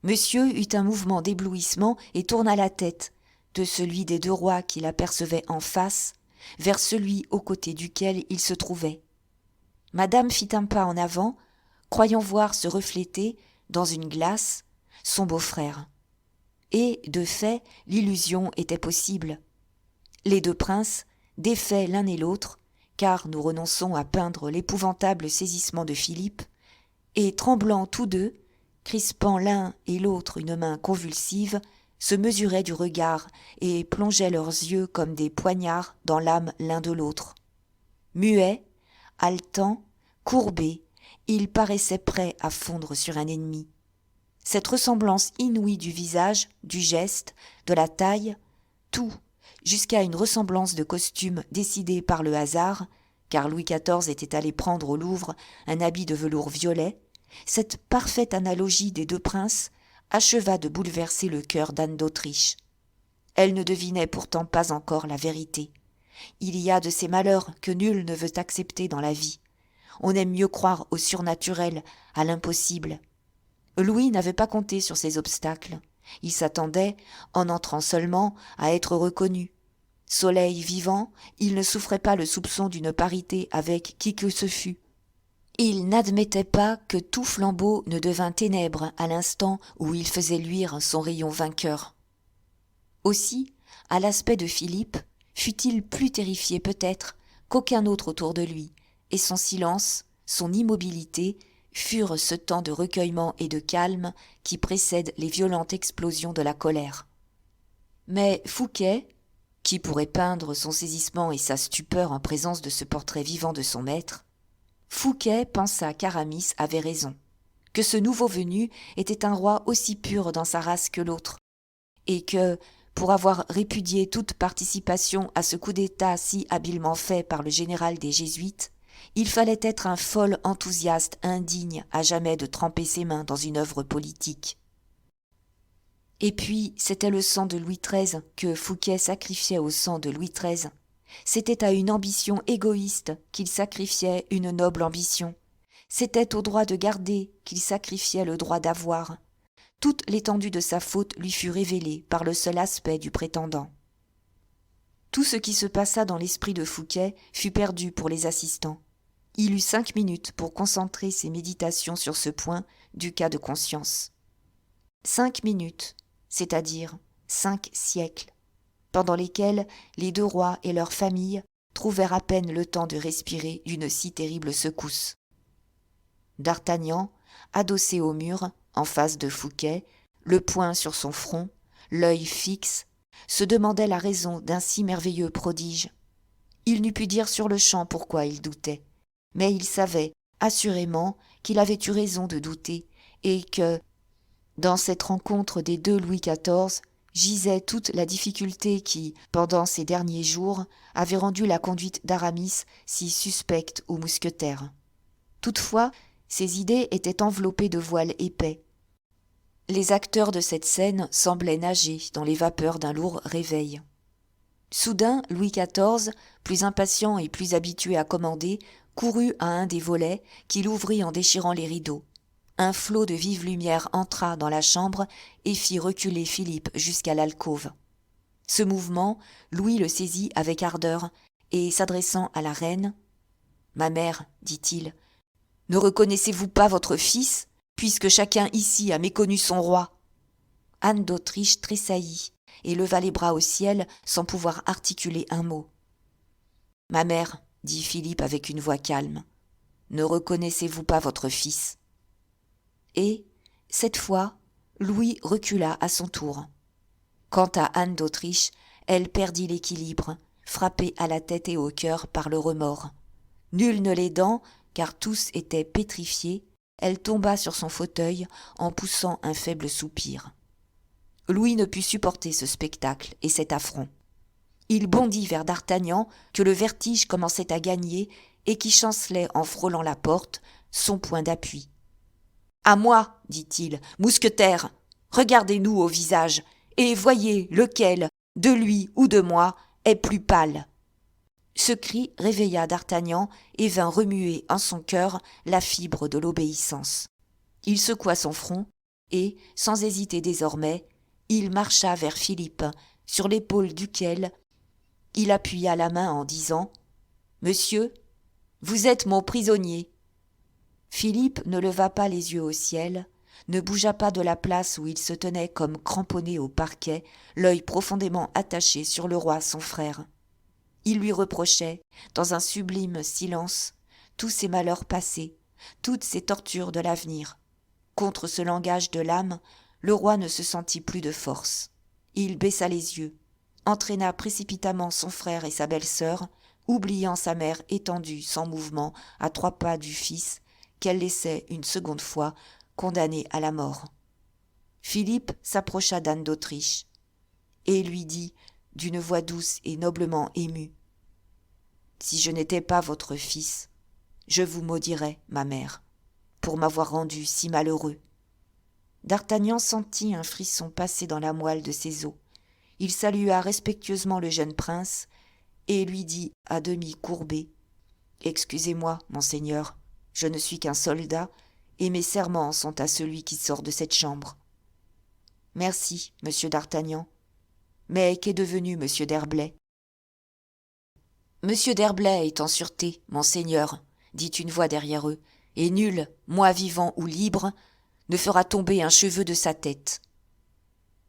[SPEAKER 1] Monsieur eut un mouvement d'éblouissement et tourna la tête, de celui des deux rois qu'il apercevait en face, vers celui aux côtés duquel il se trouvait. Madame fit un pas en avant, croyant voir se refléter, dans une glace, son beau-frère. Et, de fait, l'illusion était possible. Les deux princes, défaits l'un et l'autre, car nous renonçons à peindre l'épouvantable saisissement de Philippe, et tremblant tous deux, crispant l'un et l'autre une main convulsive, se mesuraient du regard et plongeaient leurs yeux comme des poignards dans l'âme l'un de l'autre. Muets, haletants, courbés, ils paraissaient prêts à fondre sur un ennemi. Cette ressemblance inouïe du visage, du geste, de la taille, tout, jusqu'à une ressemblance de costume décidée par le hasard, car Louis XIV était allé prendre au Louvre un habit de velours violet, cette parfaite analogie des deux princes acheva de bouleverser le cœur d'Anne d'Autriche. Elle ne devinait pourtant pas encore la vérité. Il y a de ces malheurs que nul ne veut accepter dans la vie. On aime mieux croire au surnaturel, à l'impossible. Louis n'avait pas compté sur ces obstacles. Il s'attendait, en entrant seulement, à être reconnu. Soleil vivant, il ne souffrait pas le soupçon d'une parité avec qui que ce fût. Il n'admettait pas que tout flambeau ne devint ténèbres à l'instant où il faisait luire son rayon vainqueur. Aussi, à l'aspect de Philippe, fut-il plus terrifié peut-être qu'aucun autre autour de lui, et son silence, son immobilité, furent ce temps de recueillement et de calme qui précède les violentes explosions de la colère. Mais Fouquet, qui pourrait peindre son saisissement et sa stupeur en présence de ce portrait vivant de son maître, Fouquet pensa qu'Aramis avait raison, que ce nouveau venu était un roi aussi pur dans sa race que l'autre, et que, pour avoir répudié toute participation à ce coup d'État si habilement fait par le général des Jésuites, il fallait être un fol enthousiaste indigne à jamais de tremper ses mains dans une œuvre politique. Et puis, c'était le sang de Louis XIII que Fouquet sacrifiait au sang de Louis XIII. C'était à une ambition égoïste qu'il sacrifiait une noble ambition. C'était au droit de garder qu'il sacrifiait le droit d'avoir. Toute l'étendue de sa faute lui fut révélée par le seul aspect du prétendant. Tout ce qui se passa dans l'esprit de Fouquet fut perdu pour les assistants. Il eut 5 minutes pour concentrer ses méditations sur ce point du cas de conscience. 5 minutes, c'est-à-dire 5 siècles, pendant lesquels les deux rois et leurs familles trouvèrent à peine le temps de respirer d'une si terrible secousse. D'Artagnan, adossé au mur, en face de Fouquet, le poing sur son front, l'œil fixe, se demandait la raison d'un si merveilleux prodige. Il n'eût pu dire sur-le-champ pourquoi il doutait, mais il savait assurément qu'il avait eu raison de douter et que, dans cette rencontre des deux Louis XIV, gisait toute la difficulté qui, pendant ces derniers jours, avait rendu la conduite d'Aramis si suspecte aux mousquetaires. Toutefois, ses idées étaient enveloppées de voiles épais. Les acteurs de cette scène semblaient nager dans les vapeurs d'un lourd réveil. Soudain, Louis XIV, plus impatient et plus habitué à commander, courut à un des volets, qu'il ouvrit en déchirant les rideaux. Un flot de vive lumière entra dans la chambre et fit reculer Philippe jusqu'à l'alcôve. Ce mouvement, Louis le saisit avec ardeur et, s'adressant à la reine, « Ma mère, dit-il, ne reconnaissez-vous pas votre fils, puisque chacun ici a méconnu son roi ?» Anne d'Autriche tressaillit et leva les bras au ciel sans pouvoir articuler un mot. « Ma mère, dit Philippe avec une voix calme, ne reconnaissez-vous pas votre fils ?» Et, cette fois, Louis recula à son tour. Quant à Anne d'Autriche, elle perdit l'équilibre, frappée à la tête et au cœur par le remords. Nul ne l'aidant, car tous étaient pétrifiés, elle tomba sur son fauteuil en poussant un faible soupir. Louis ne put supporter ce spectacle et cet affront. Il bondit vers d'Artagnan, que le vertige commençait à gagner et qui chancelait en frôlant la porte, son point d'appui. « À moi, dit-il, mousquetaire, regardez-nous au visage, et voyez lequel, de lui ou de moi, est plus pâle. » Ce cri réveilla d'Artagnan et vint remuer en son cœur la fibre de l'obéissance. Il secoua son front et, sans hésiter désormais, il marcha vers Philippe, sur l'épaule duquel il appuya la main en disant « Monsieur, vous êtes mon prisonnier. » Philippe ne leva pas les yeux au ciel, ne bougea pas de la place où il se tenait comme cramponné au parquet, l'œil profondément attaché sur le roi son frère. Il lui reprochait, dans un sublime silence, tous ses malheurs passés, toutes ses tortures de l'avenir. Contre ce langage de l'âme, le roi ne se sentit plus de force. Il baissa les yeux, entraîna précipitamment son frère et sa belle-sœur, oubliant sa mère étendue sans mouvement à 3 pas du fils, qu'elle laissait une seconde fois condamné à la mort. Philippe s'approcha d'Anne d'Autriche et lui dit d'une voix douce et noblement émue : « Si je n'étais pas votre fils, je vous maudirais, ma mère, pour m'avoir rendu si malheureux. » D'Artagnan sentit un frisson passer dans la moelle de ses os. Il salua respectueusement le jeune prince et lui dit à demi courbé : « Excusez-moi, monseigneur, je ne suis qu'un soldat, et mes serments sont à celui qui sort de cette chambre. »« Merci, monsieur d'Artagnan. Mais qu'est devenu monsieur d'Herblay ?»« Monsieur d'Herblay est en sûreté, monseigneur, » dit une voix derrière eux, « et nul, moi vivant ou libre, ne fera tomber un cheveu de sa tête. »«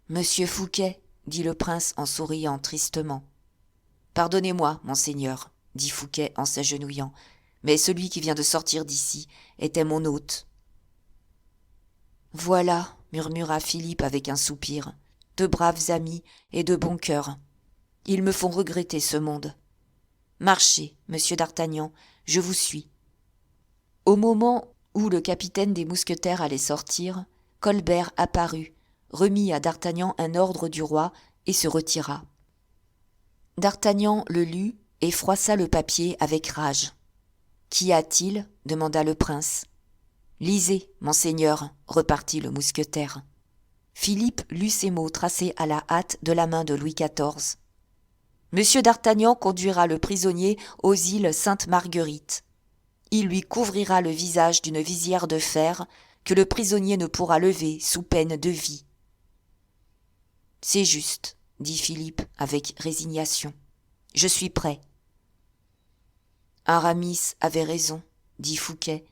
[SPEAKER 1] Monsieur Fouquet, » dit le prince en souriant tristement. « Pardonnez-moi, monseigneur, » dit Fouquet en s'agenouillant, « mais celui qui vient de sortir d'ici était mon hôte. »« Voilà, » murmura Philippe avec un soupir, « de braves amis et de bon cœur. Ils me font regretter ce monde. Marchez, monsieur d'Artagnan, je vous suis. » Au moment où le capitaine des mousquetaires allait sortir, Colbert apparut, remit à d'Artagnan un ordre du roi et se retira. D'Artagnan le lut et froissa le papier avec rage. « Qu'y a-t-il » demanda le prince. « Lisez, monseigneur, » repartit le mousquetaire. Philippe lut ces mots tracés à la hâte de la main de Louis XIV. « Monsieur d'Artagnan conduira le prisonnier aux îles Sainte-Marguerite. Il lui couvrira le visage d'une visière de fer que le prisonnier ne pourra lever sous peine de vie. »« C'est juste, » dit Philippe avec résignation. « Je suis prêt. »« Aramis avait raison, » dit Fouquet,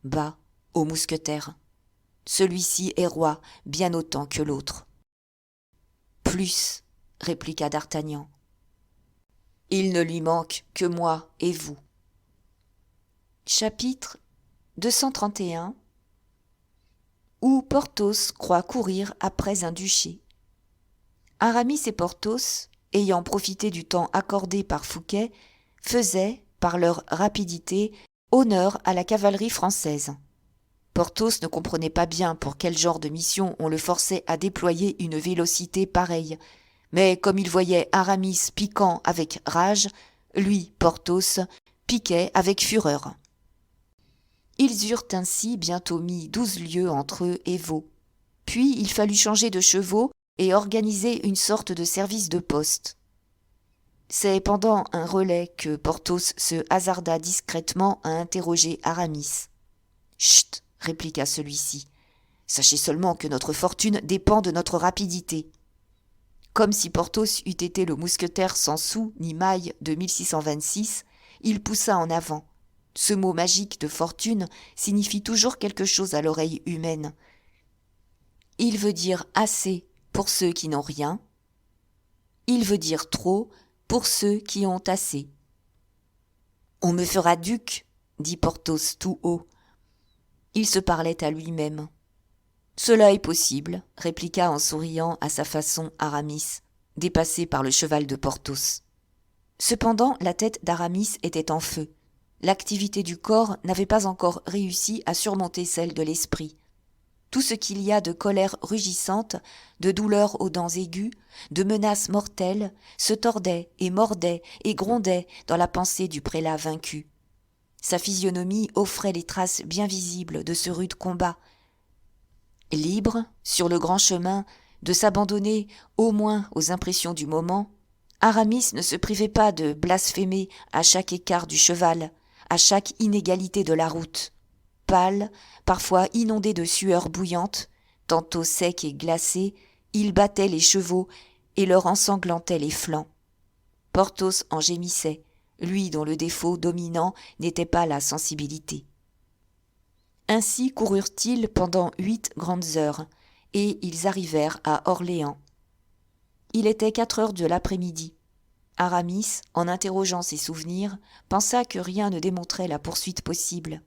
[SPEAKER 1] bas, au mousquetaire. « Celui-ci est roi bien autant que l'autre. »« Plus, » répliqua d'Artagnan. « Il ne lui manque que moi et vous. » Chapitre 231 où Porthos croit courir après un duché. Aramis et Porthos, ayant profité du temps accordé par Fouquet, faisaient, par leur rapidité, honneur à la cavalerie française. Porthos ne comprenait pas bien pour quel genre de mission on le forçait à déployer une vélocité pareille, mais comme il voyait Aramis piquant avec rage, lui, Porthos, piquait avec fureur. Ils eurent ainsi bientôt mis 12 lieues entre eux et Vaux. Puis il fallut changer de chevaux et organiser une sorte de service de poste. C'est pendant un relais que Porthos se hasarda discrètement à interroger Aramis. « Chut !» répliqua celui-ci. « Sachez seulement que notre fortune dépend de notre rapidité. » Comme si Porthos eût été le mousquetaire sans sou ni maille de 1626, il poussa en avant. Ce mot magique de fortune signifie toujours quelque chose à l'oreille humaine. Il veut dire assez pour ceux qui n'ont rien. Il veut dire trop pour ceux qui ont assez. « On me fera duc, dit Porthos tout haut. Il se parlait à lui-même. « Cela est possible, répliqua en souriant à sa façon Aramis, dépassé par le cheval de Porthos. Cependant, la tête d'Aramis était en feu. L'activité du corps n'avait pas encore réussi à surmonter celle de l'esprit. Tout ce qu'il y a de colère rugissante, de douleur aux dents aiguës, de menaces mortelles, se tordait et mordait et grondait dans la pensée du prélat vaincu. Sa physionomie offrait les traces bien visibles de ce rude combat. Libre, sur le grand chemin, de s'abandonner au moins aux impressions du moment, Aramis ne se privait pas de blasphémer à chaque écart du cheval, à chaque inégalité de la route. Pâle, parfois inondé de sueur bouillante, tantôt sec et glacé, il battait les chevaux et leur ensanglantait les flancs. Porthos en gémissait, lui dont le défaut dominant n'était pas la sensibilité. Ainsi coururent-ils pendant 8 grandes heures, et ils arrivèrent à Orléans. Il était 4 heures de l'après-midi. Aramis, en interrogeant ses souvenirs, pensa que rien ne démontrait la poursuite possible.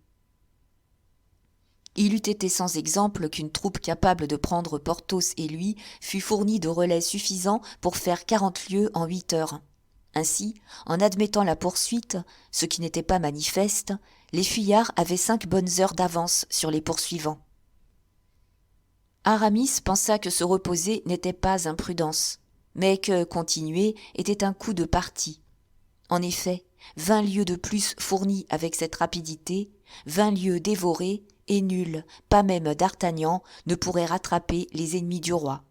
[SPEAKER 1] Il eût été sans exemple qu'une troupe capable de prendre Porthos et lui fût fournie de relais suffisants pour faire 40 lieues en 8 heures. Ainsi, en admettant la poursuite, ce qui n'était pas manifeste, les fuyards avaient 5 bonnes heures d'avance sur les poursuivants. Aramis pensa que se reposer n'était pas imprudence, mais que continuer était un coup de parti. En effet, 20 lieues de plus fournies avec cette rapidité, 20 lieues dévorées, et nul, pas même d'Artagnan, ne pourrait rattraper les ennemis du roi.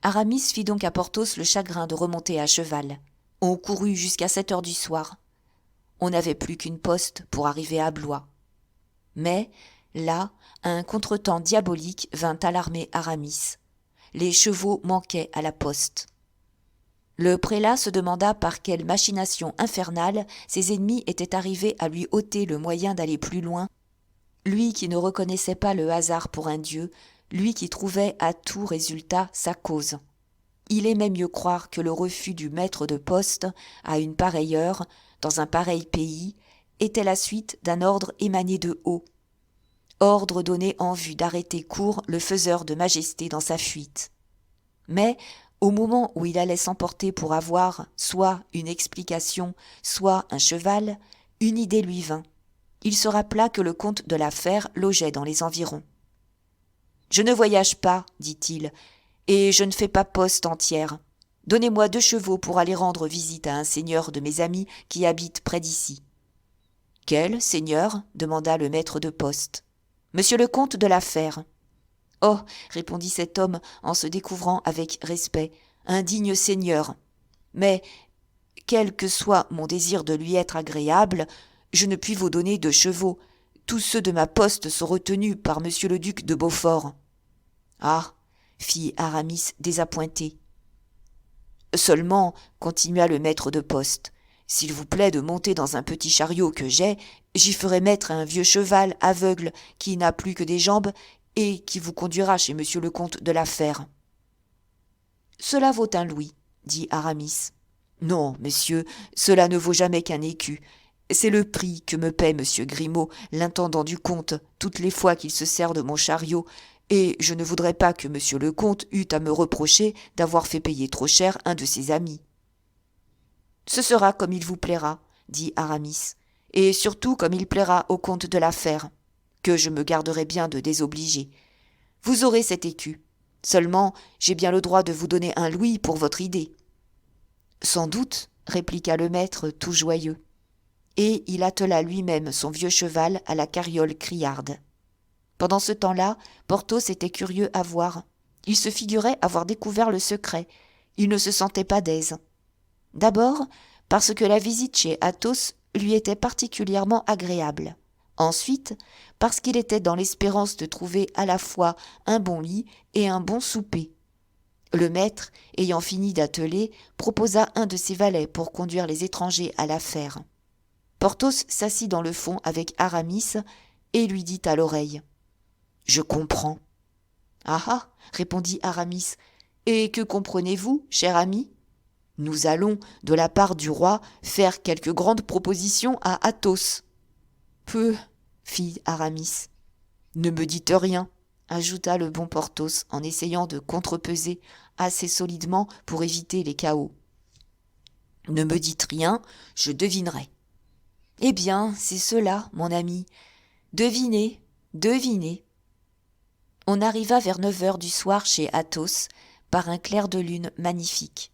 [SPEAKER 1] Aramis fit donc à Porthos le chagrin de remonter à cheval. On courut jusqu'à 7 heures du soir. On n'avait plus qu'une poste pour arriver à Blois. Mais, là, un contretemps diabolique vint alarmer Aramis. Les chevaux manquaient à la poste. Le prélat se demanda par quelle machination infernale ses ennemis étaient arrivés à lui ôter le moyen d'aller plus loin, lui qui ne reconnaissait pas le hasard pour un dieu, lui qui trouvait à tout résultat sa cause. Il aimait mieux croire que le refus du maître de poste à une pareille heure, dans un pareil pays, était la suite d'un ordre émané de haut. Ordre donné en vue d'arrêter court le faiseur de majesté dans sa fuite. Mais, au moment où il allait s'emporter pour avoir soit une explication, soit un cheval, une idée lui vint. Il se rappela que le comte de la Fère logeait dans les environs. « Je ne voyage pas, dit-il, et je ne fais pas poste entière. Donnez-moi 2 chevaux pour aller rendre visite à un seigneur de mes amis qui habite près d'ici. »« Quel seigneur ?» demanda le maître de poste. « Monsieur le comte de la Fère. »« Oh !» répondit cet homme en se découvrant avec respect, « un digne seigneur. Mais, quel que soit mon désir de lui être agréable, je ne puis vous donner 2 chevaux. Tous ceux de ma poste sont retenus par monsieur le duc de Beaufort. »« Ah !» fit Aramis désappointé. « Seulement, continua le maître de poste, s'il vous plaît de monter dans un petit chariot que j'ai, j'y ferai mettre un vieux cheval aveugle qui n'a plus que des jambes et qui vous conduira chez monsieur le comte de la Fère. »« Cela vaut 1 louis, dit Aramis. « Non, monsieur, cela ne vaut jamais qu'1 écu. C'est le prix que me paie monsieur Grimaud, l'intendant du comte, toutes les fois qu'il se sert de mon chariot, Et je ne voudrais pas que monsieur le comte eût à me reprocher d'avoir fait payer trop cher un de ses amis. »« Ce sera comme il vous plaira, » dit Aramis, « et surtout comme il plaira au comte de la Fère, que je me garderai bien de désobliger. Vous aurez cet écu. Seulement, j'ai bien le droit de vous donner un louis pour votre idée. »« Sans doute, » répliqua le maître tout joyeux. Et il attela lui-même son vieux cheval à la carriole criarde. Pendant ce temps-là, Porthos était curieux à voir. Il se figurait avoir découvert le secret. Il ne se sentait pas d'aise. D'abord, parce que la visite chez Athos lui était particulièrement agréable. Ensuite, parce qu'il était dans l'espérance de trouver à la fois un bon lit et un bon souper. Le maître, ayant fini d'atteler, proposa un de ses valets pour conduire les étrangers à la Fère. Porthos s'assit dans le fond avec Aramis et lui dit à l'oreille : « Je comprends. »« Ah ah » répondit Aramis. « Et que comprenez-vous, cher ami ? Nous allons, de la part du roi, faire quelques grandes propositions à Athos. »« Peu, » fit Aramis. « Ne me dites rien, » ajouta le bon Porthos en essayant de contrepeser assez solidement pour éviter les cahots. « Ne me dites rien, je devinerai. »« Eh bien, c'est cela, mon ami. Devinez, devinez. » On arriva vers 9 heures du soir chez Athos, par un clair de lune magnifique.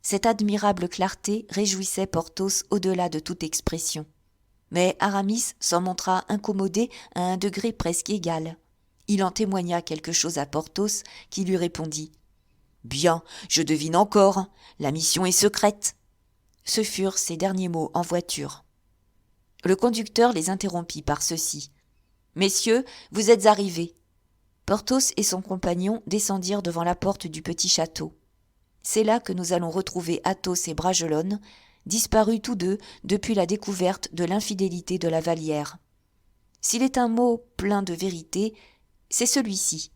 [SPEAKER 1] Cette admirable clarté réjouissait Porthos au-delà de toute expression. Mais Aramis s'en montra incommodé à un degré presque égal. Il en témoigna quelque chose à Porthos, qui lui répondit : « Bien, je devine encore, la mission est secrète. » Ce furent ses derniers mots en voiture. Le conducteur les interrompit par ceci : « Messieurs, vous êtes arrivés. » Porthos et son compagnon descendirent devant la porte du petit château. C'est là que nous allons retrouver Athos et Bragelonne, disparus tous deux depuis la découverte de l'infidélité de la Vallière. S'il est un mot plein de vérité, c'est celui-ci.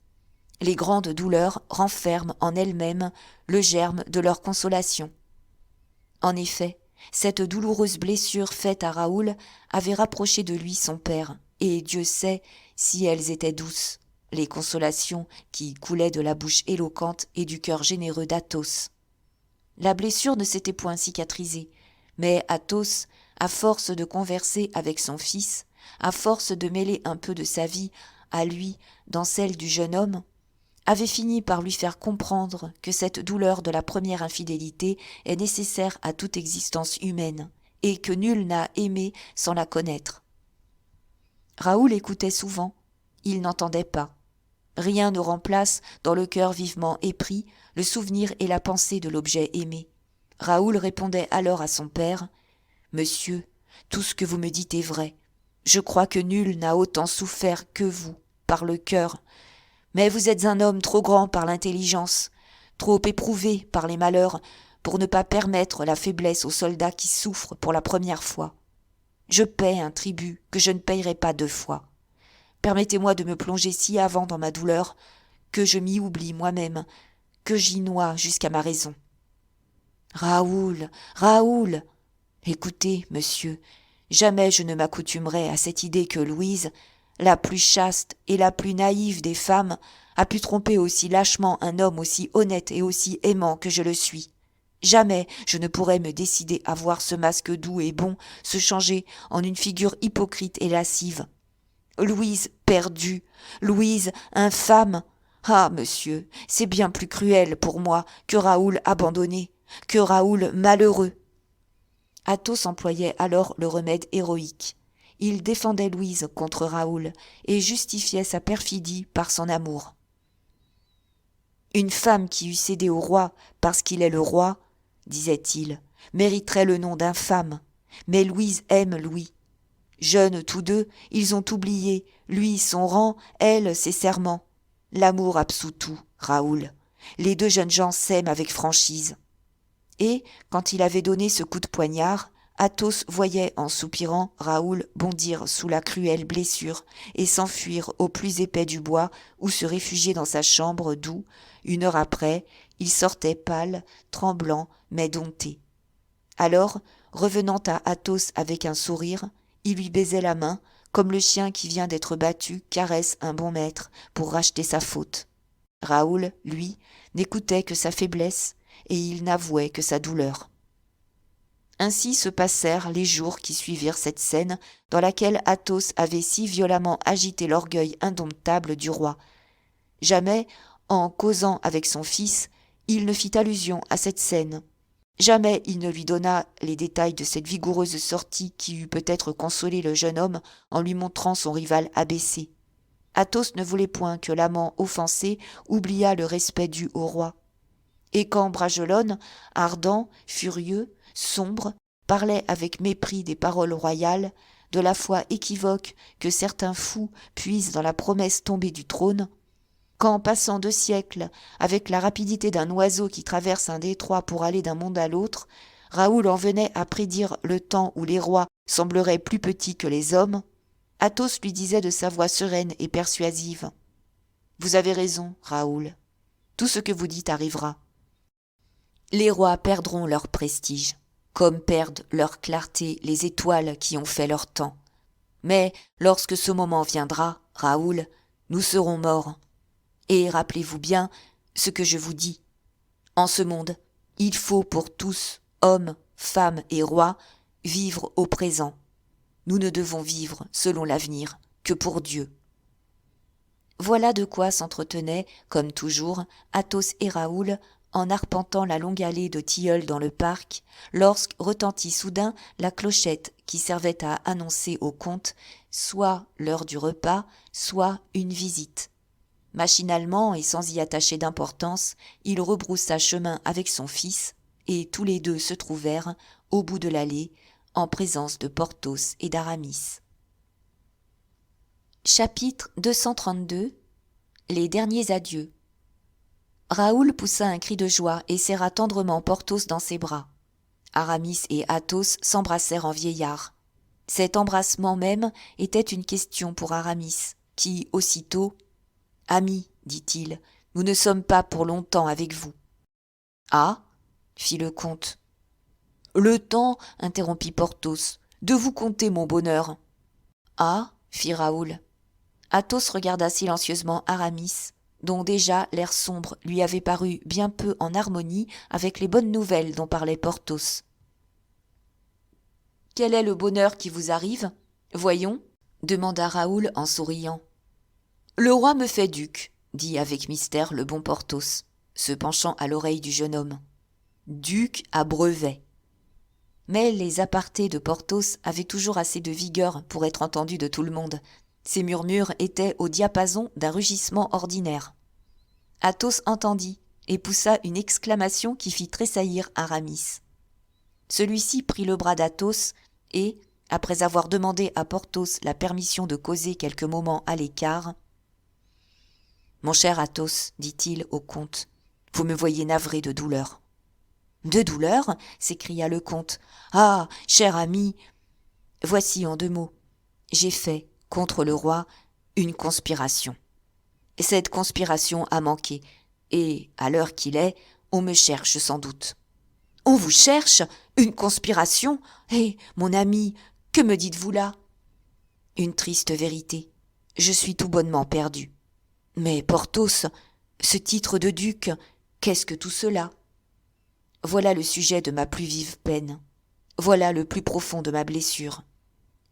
[SPEAKER 1] Les grandes douleurs renferment en elles-mêmes le germe de leur consolation. En effet, cette douloureuse blessure faite à Raoul avait rapproché de lui son père, et Dieu sait si elles étaient douces, les consolations qui coulaient de la bouche éloquente et du cœur généreux d'Athos. La blessure ne s'était point cicatrisée, mais Athos, à force de converser avec son fils, à force de mêler un peu de sa vie à lui dans celle du jeune homme, avait fini par lui faire comprendre que cette douleur de la première infidélité est nécessaire à toute existence humaine, et que nul n'a aimé sans la connaître. Raoul écoutait souvent, il n'entendait pas. Rien ne remplace, dans le cœur vivement épris, le souvenir et la pensée de l'objet aimé. Raoul répondait alors à son père : « Monsieur, tout ce que vous me dites est vrai. Je crois que nul n'a autant souffert que vous, par le cœur. Mais vous êtes un homme trop grand par l'intelligence, trop éprouvé par les malheurs, pour ne pas permettre la faiblesse aux soldats qui souffrent pour la première fois. Je paie un tribut que je ne payerai pas 2 fois. Permettez-moi de me plonger si avant dans ma douleur que je m'y oublie moi-même, que j'y noie jusqu'à ma raison. »« Raoul, Raoul ! Écoutez, monsieur, jamais je ne m'accoutumerai à cette idée que Louise, la plus chaste et la plus naïve des femmes, a pu tromper aussi lâchement un homme aussi honnête et aussi aimant que je le suis. Jamais je ne pourrais me décider à voir ce masque doux et bon se changer en une figure hypocrite et lascive. Louise perdue, Louise infâme. Ah, monsieur, c'est bien plus cruel pour moi que Raoul abandonné, que Raoul malheureux. » Athos employait alors le remède héroïque. Il défendait Louise contre Raoul et justifiait sa perfidie par son amour. « Une femme qui eût cédé au roi parce qu'il est le roi, disait-il, mériterait le nom d'infâme, mais Louise aime Louis. Jeunes tous deux, ils ont oublié, lui son rang, elle ses serments. L'amour absout tout, Raoul. Les 2 jeunes gens s'aiment avec franchise. » Et, quand il avait donné ce coup de poignard, Athos voyait en soupirant Raoul bondir sous la cruelle blessure et s'enfuir au plus épais du bois ou se réfugier dans sa chambre d'où, 1 heure après, il sortait pâle, tremblant, mais dompté. Alors, revenant à Athos avec un sourire, il lui baisait la main, comme le chien qui vient d'être battu caresse un bon maître pour racheter sa faute. Raoul, lui, n'écoutait que sa faiblesse et il n'avouait que sa douleur. Ainsi se passèrent les jours qui suivirent cette scène dans laquelle Athos avait si violemment agité l'orgueil indomptable du roi. Jamais, en causant avec son fils, il ne fit allusion à cette scène. Jamais il ne lui donna les détails de cette vigoureuse sortie qui eût peut-être consolé le jeune homme en lui montrant son rival abaissé. Athos ne voulait point que l'amant offensé oubliât le respect dû au roi. Et quand Bragelonne, ardent, furieux, sombre, parlait avec mépris des paroles royales, de la foi équivoque que certains fous puisent dans la promesse tombée du trône, quand, passant 2 siècles, avec la rapidité d'un oiseau qui traverse un détroit pour aller d'un monde à l'autre, Raoul en venait à prédire le temps où les rois sembleraient plus petits que les hommes, Athos lui disait de sa voix sereine et persuasive : « Vous avez raison, Raoul. Tout ce que vous dites arrivera. Les rois perdront leur prestige, comme perdent leur clarté les étoiles qui ont fait leur temps. Mais lorsque ce moment viendra, Raoul, nous serons morts. Et rappelez-vous bien ce que je vous dis. En ce monde, il faut pour tous, hommes, femmes et rois, vivre au présent. Nous ne devons vivre, selon l'avenir, que pour Dieu. » Voilà de quoi s'entretenaient, comme toujours, Athos et Raoul, en arpentant la longue allée de tilleuls dans le parc, lorsque retentit soudain la clochette qui servait à annoncer au comte soit l'heure du repas, soit une visite. Machinalement et sans y attacher d'importance, il rebroussa chemin avec son fils, et tous les deux se trouvèrent, au bout de l'allée, en présence de Porthos et d'Aramis. Chapitre 232. Les derniers adieux. Raoul poussa un cri de joie et serra tendrement Porthos dans ses bras. Aramis et Athos s'embrassèrent en vieillards. Cet embrassement même était une question pour Aramis, qui, aussitôt, « Ami, dit-il, nous ne sommes pas pour longtemps avec vous. »« Ah » fit le comte. « Le temps, interrompit Porthos, de vous conter mon bonheur. »« Ah » fit Raoul. Athos regarda silencieusement Aramis, dont déjà l'air sombre lui avait paru bien peu en harmonie avec les bonnes nouvelles dont parlait Porthos. « Quel est le bonheur qui vous arrive ? Voyons, » demanda Raoul en souriant. « Le roi me fait duc, » dit avec mystère le bon Porthos, se penchant à l'oreille du jeune homme. « Duc à brevet. » Mais les apartés de Porthos avaient toujours assez de vigueur pour être entendus de tout le monde. Ces murmures étaient au diapason d'un rugissement ordinaire. Athos entendit et poussa une exclamation qui fit tressaillir Aramis. Celui-ci prit le bras d'Athos et, après avoir demandé à Porthos la permission de causer quelques moments à l'écart, « Mon cher Athos, dit-il au comte, vous me voyez navré de douleur. »« De douleur » s'écria le comte. « Ah, cher ami, voici en 2 mots. J'ai fait, contre le roi, une conspiration. Cette conspiration a manqué, et, à l'heure qu'il est, on me cherche sans doute. »« On vous cherche ? Une conspiration ? Eh, mon ami, que me dites-vous là ? » ?»« Une triste vérité. Je suis tout bonnement perdu. »« Mais Porthos, ce titre de duc, qu'est-ce que tout cela ? Voilà le sujet de ma plus vive peine. Voilà le plus profond de ma blessure.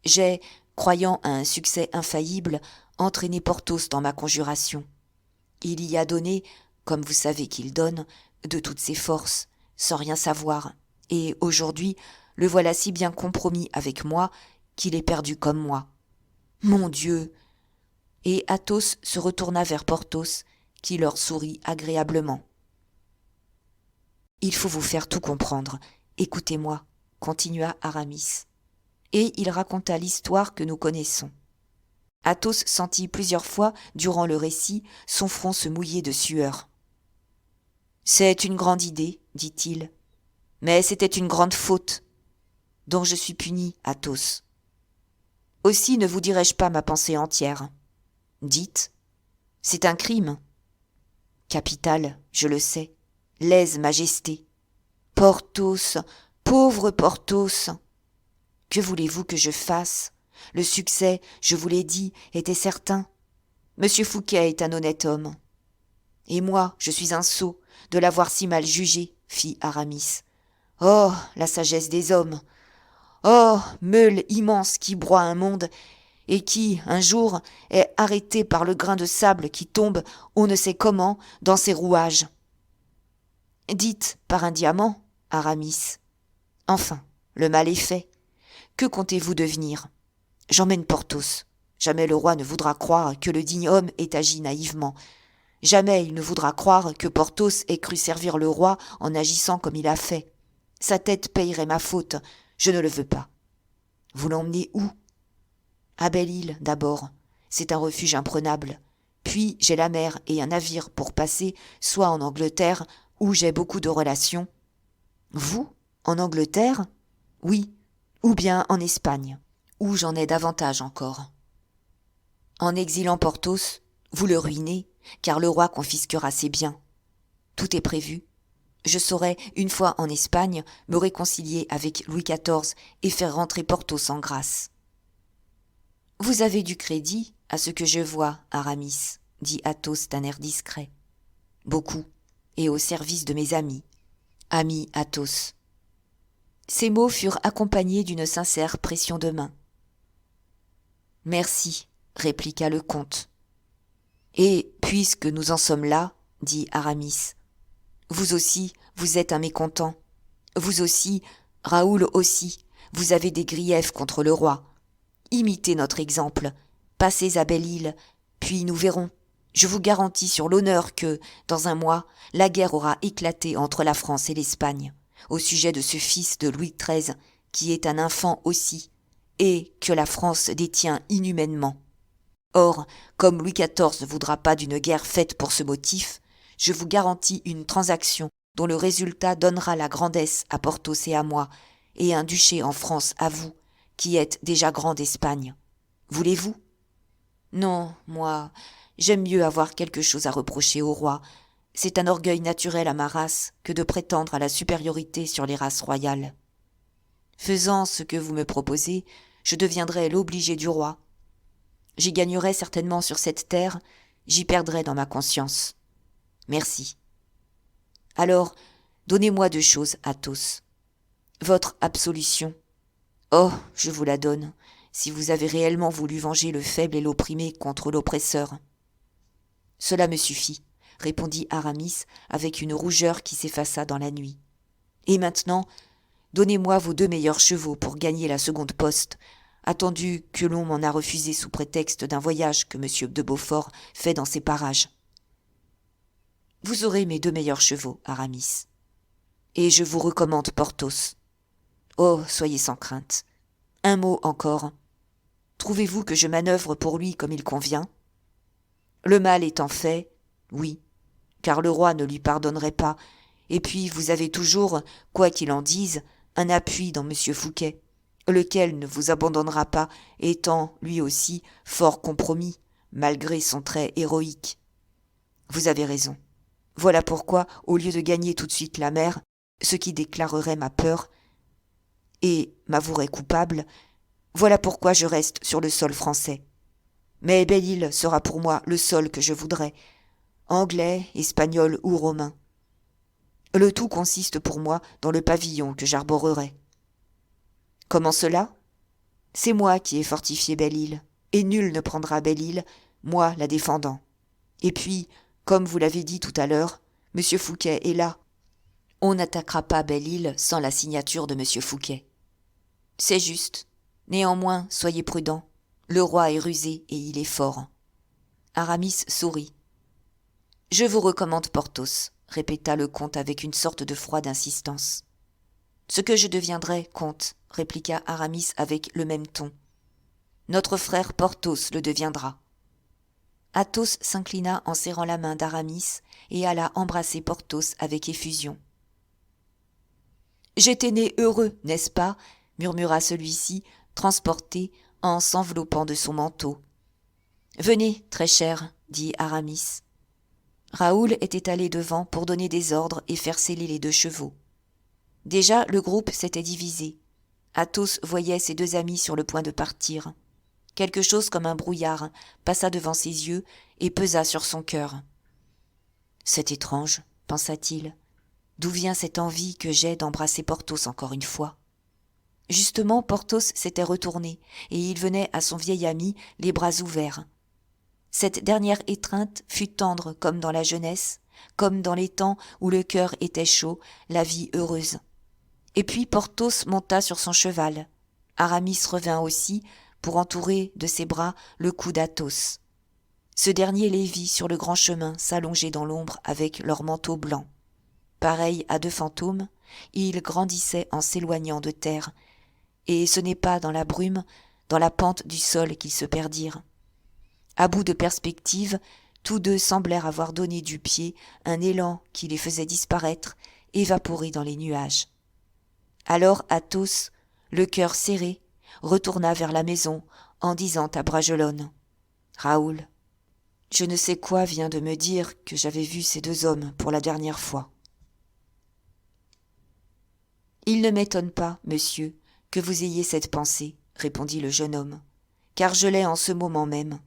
[SPEAKER 1] J'ai, croyant à un succès infaillible, entraîné Porthos dans ma conjuration. Il y a donné, comme vous savez qu'il donne, de toutes ses forces, sans rien savoir, et aujourd'hui, le voilà si bien compromis avec moi qu'il est perdu comme moi. Mon Dieu ! Et Athos se retourna vers Porthos, qui leur sourit agréablement. « Il faut vous faire tout comprendre. Écoutez-moi, » continua Aramis. Et il raconta l'histoire que nous connaissons. Athos sentit plusieurs fois, durant le récit, son front se mouiller de sueur. « C'est une grande idée, dit-il, mais c'était une grande faute, dont je suis puni, Athos. Aussi ne vous dirai-je pas ma pensée entière. Dites, c'est un crime. Capital, je le sais, lèse-majesté. Porthos, pauvre Porthos, que voulez-vous que je fasse ? Le succès, je vous l'ai dit, était certain. Monsieur Fouquet est un honnête homme. Et moi, je suis un sot de l'avoir si mal jugé, fit Aramis. Oh, la sagesse des hommes! Oh, meule immense qui broie un monde et qui, un jour, est arrêté par le grain de sable qui tombe, on ne sait comment, dans ses rouages. Dites par un diamant, Aramis. Enfin, le mal est fait. Que comptez-vous devenir? J'emmène Porthos. Jamais le roi ne voudra croire que le digne homme ait agi naïvement. Jamais il ne voudra croire que Porthos ait cru servir le roi en agissant comme il a fait. Sa tête payerait ma faute. Je ne le veux pas. Vous l'emmenez où? À Belle-Île, d'abord. C'est un refuge imprenable. Puis j'ai la mer et un navire pour passer, soit en Angleterre, où j'ai beaucoup de relations. Vous? En Angleterre? Oui. Ou bien en Espagne, où j'en ai davantage encore. En exilant Porthos, vous le ruinez, car le roi confisquera ses biens. Tout est prévu. Je saurai, une fois en Espagne, me réconcilier avec Louis XIV et faire rentrer Porthos en grâce. Vous avez du crédit, à ce que je vois, Aramis, dit Athos d'un air discret. Beaucoup, et au service de mes amis. Ami Athos. Ces mots furent accompagnés d'une sincère pression de main. Merci, répliqua le comte. Et puisque nous en sommes là, dit Aramis, vous aussi, vous êtes un mécontent. Vous aussi, Raoul aussi, vous avez des griefs contre le roi. Imitez notre exemple, passez à Belle-Île, puis nous verrons. Je vous garantis sur l'honneur que, dans un mois, la guerre aura éclaté entre la France et l'Espagne, au sujet de ce fils de Louis XIII, qui est un infant aussi, et que la France détient inhumainement. Or, comme Louis XIV ne voudra pas d'une guerre faite pour ce motif, je vous garantis une transaction dont le résultat donnera la grandesse à Porthos et à moi, et un duché en France à vous, qui êtes déjà grand d'Espagne. Voulez-vous? Non, moi, j'aime mieux avoir quelque chose à reprocher au roi. C'est un orgueil naturel à ma race que de prétendre à la supériorité sur les races royales. Faisant ce que vous me proposez, je deviendrai l'obligé du roi. J'y gagnerai certainement sur cette terre, j'y perdrai dans ma conscience. Merci. Alors, donnez-moi 2 choses, Athos. Votre absolution. Oh, je vous la donne, si vous avez réellement voulu venger le faible et l'opprimé contre l'oppresseur. Cela me suffit, répondit Aramis avec une rougeur qui s'effaça dans la nuit. Et maintenant, donnez-moi vos 2 meilleurs chevaux pour gagner la seconde poste, attendu que l'on m'en a refusé sous prétexte d'un voyage que M. de Beaufort fait dans ces parages. Vous aurez mes 2 meilleurs chevaux, Aramis. Et je vous recommande Porthos. Oh, soyez sans crainte. Un mot encore. Trouvez-vous que je manœuvre pour lui comme il convient? Le mal étant fait, oui, car le roi ne lui pardonnerait pas, et puis vous avez toujours, quoi qu'il en dise, un appui dans M. Fouquet, lequel ne vous abandonnera pas, étant, lui aussi, fort compromis, malgré son trait héroïque. Vous avez raison. Voilà pourquoi, au lieu de gagner tout de suite la mer, ce qui déclarerait ma peur, et m'avouerait coupable, voilà pourquoi je reste sur le sol français. Mais Belle-Île sera pour moi le sol que je voudrais, anglais, espagnol ou romain. Le tout consiste pour moi dans le pavillon que j'arborerai. Comment cela? C'est moi qui ai fortifié Belle-Île, et nul ne prendra Belle-Île, moi la défendant. Et puis, comme vous l'avez dit tout à l'heure, M. Fouquet est là. On n'attaquera pas Belle-Île sans la signature de M. Fouquet. C'est juste. Néanmoins, soyez prudents. Le roi est rusé et il est fort. Aramis sourit. Je vous recommande Porthos, répéta le comte avec une sorte de froide insistance. Ce que je deviendrai, comte, répliqua Aramis avec le même ton. Notre frère Porthos le deviendra. Athos s'inclina en serrant la main d'Aramis et alla embrasser Porthos avec effusion. « J'étais né heureux, n'est-ce pas ?» murmura celui-ci, transporté, en s'enveloppant de son manteau. « Venez, très cher, dit Aramis. Raoul était allé devant pour donner des ordres et faire seller les 2 chevaux. Déjà, le groupe s'était divisé. Athos voyait ses 2 amis sur le point de partir. Quelque chose comme un brouillard passa devant ses yeux et pesa sur son cœur. « C'est étrange, pensa-t-il. D'où vient cette envie que j'ai d'embrasser Porthos encore une fois ?» Justement, Porthos s'était retourné, et il venait à son vieil ami les bras ouverts. Cette dernière étreinte fut tendre comme dans la jeunesse, comme dans les temps où le cœur était chaud, la vie heureuse. Et puis Porthos monta sur son cheval. Aramis revint aussi, pour entourer de ses bras le cou d'Athos. Ce dernier les vit sur le grand chemin s'allonger dans l'ombre avec leurs manteaux blancs. Pareils à deux fantômes, ils grandissaient en s'éloignant de terre, et ce n'est pas dans la brume, dans la pente du sol qu'ils se perdirent. À bout de perspective, tous deux semblèrent avoir donné du pied un élan qui les faisait disparaître, évaporés dans les nuages. Alors Athos, le cœur serré, retourna vers la maison en disant à Bragelonne : « Raoul, je ne sais quoi vient de me dire que j'avais vu ces deux hommes pour la dernière fois. »« Il ne m'étonne pas, monsieur, que vous ayez cette pensée, » répondit le jeune homme, « car je l'ai en ce moment même.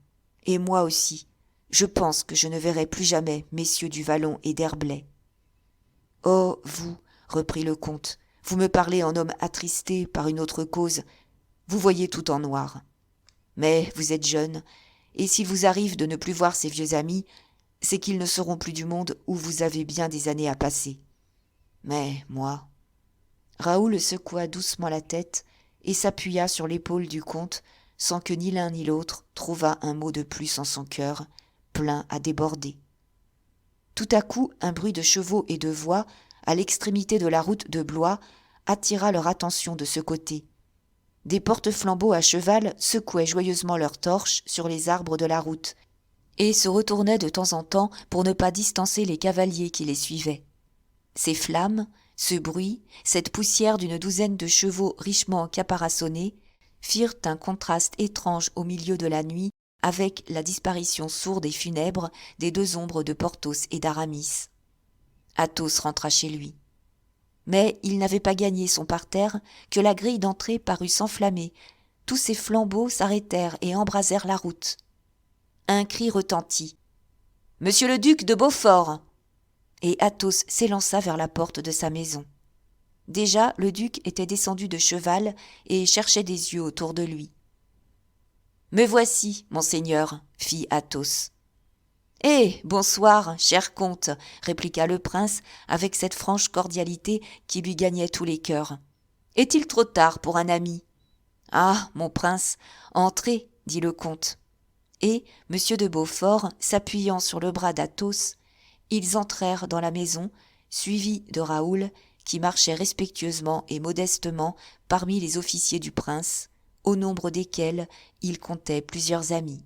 [SPEAKER 1] Et moi aussi, je pense que je ne verrai plus jamais messieurs du Vallon et d'Herblay. »« Oh, vous, » reprit le comte, « vous me parlez en homme attristé par une autre cause. Vous voyez tout en noir. Mais vous êtes jeune, et s'il vous arrive de ne plus voir ces vieux amis, c'est qu'ils ne seront plus du monde où vous avez bien des années à passer. Mais moi... » Raoul secoua doucement la tête et s'appuya sur l'épaule du comte sans que ni l'un ni l'autre trouvât un mot de plus en son cœur, plein à déborder. Tout à coup, un bruit de chevaux et de voix, à l'extrémité de la route de Blois, attira leur attention de ce côté. Des porte-flambeaux à cheval secouaient joyeusement leurs torches sur les arbres de la route et se retournaient de temps en temps pour ne pas distancer les cavaliers qui les suivaient. Ces flammes, ce bruit, cette poussière d'une douzaine de chevaux richement caparaçonnés firent un contraste étrange au milieu de la nuit avec la disparition sourde et funèbre des deux ombres de Porthos et d'Aramis. Athos rentra chez lui. Mais il n'avait pas gagné son parterre que la grille d'entrée parut s'enflammer. Tous ces flambeaux s'arrêtèrent et embrasèrent la route. Un cri retentit. « Monsieur le duc de Beaufort !» Et Athos s'élança vers la porte de sa maison. Déjà, le duc était descendu de cheval et cherchait des yeux autour de lui. « Me voici, monseigneur, » fit Athos. « Eh, bonsoir, cher comte, » répliqua le prince avec cette franche cordialité qui lui gagnait tous les cœurs. « Est-il trop tard pour un ami ?»« Ah, mon prince, entrez, » dit le comte. Et, M. de Beaufort, s'appuyant sur le bras d'Athos, ils entrèrent dans la maison, suivis de Raoul, qui marchait respectueusement et modestement parmi les officiers du prince, au nombre desquels il comptait plusieurs amis.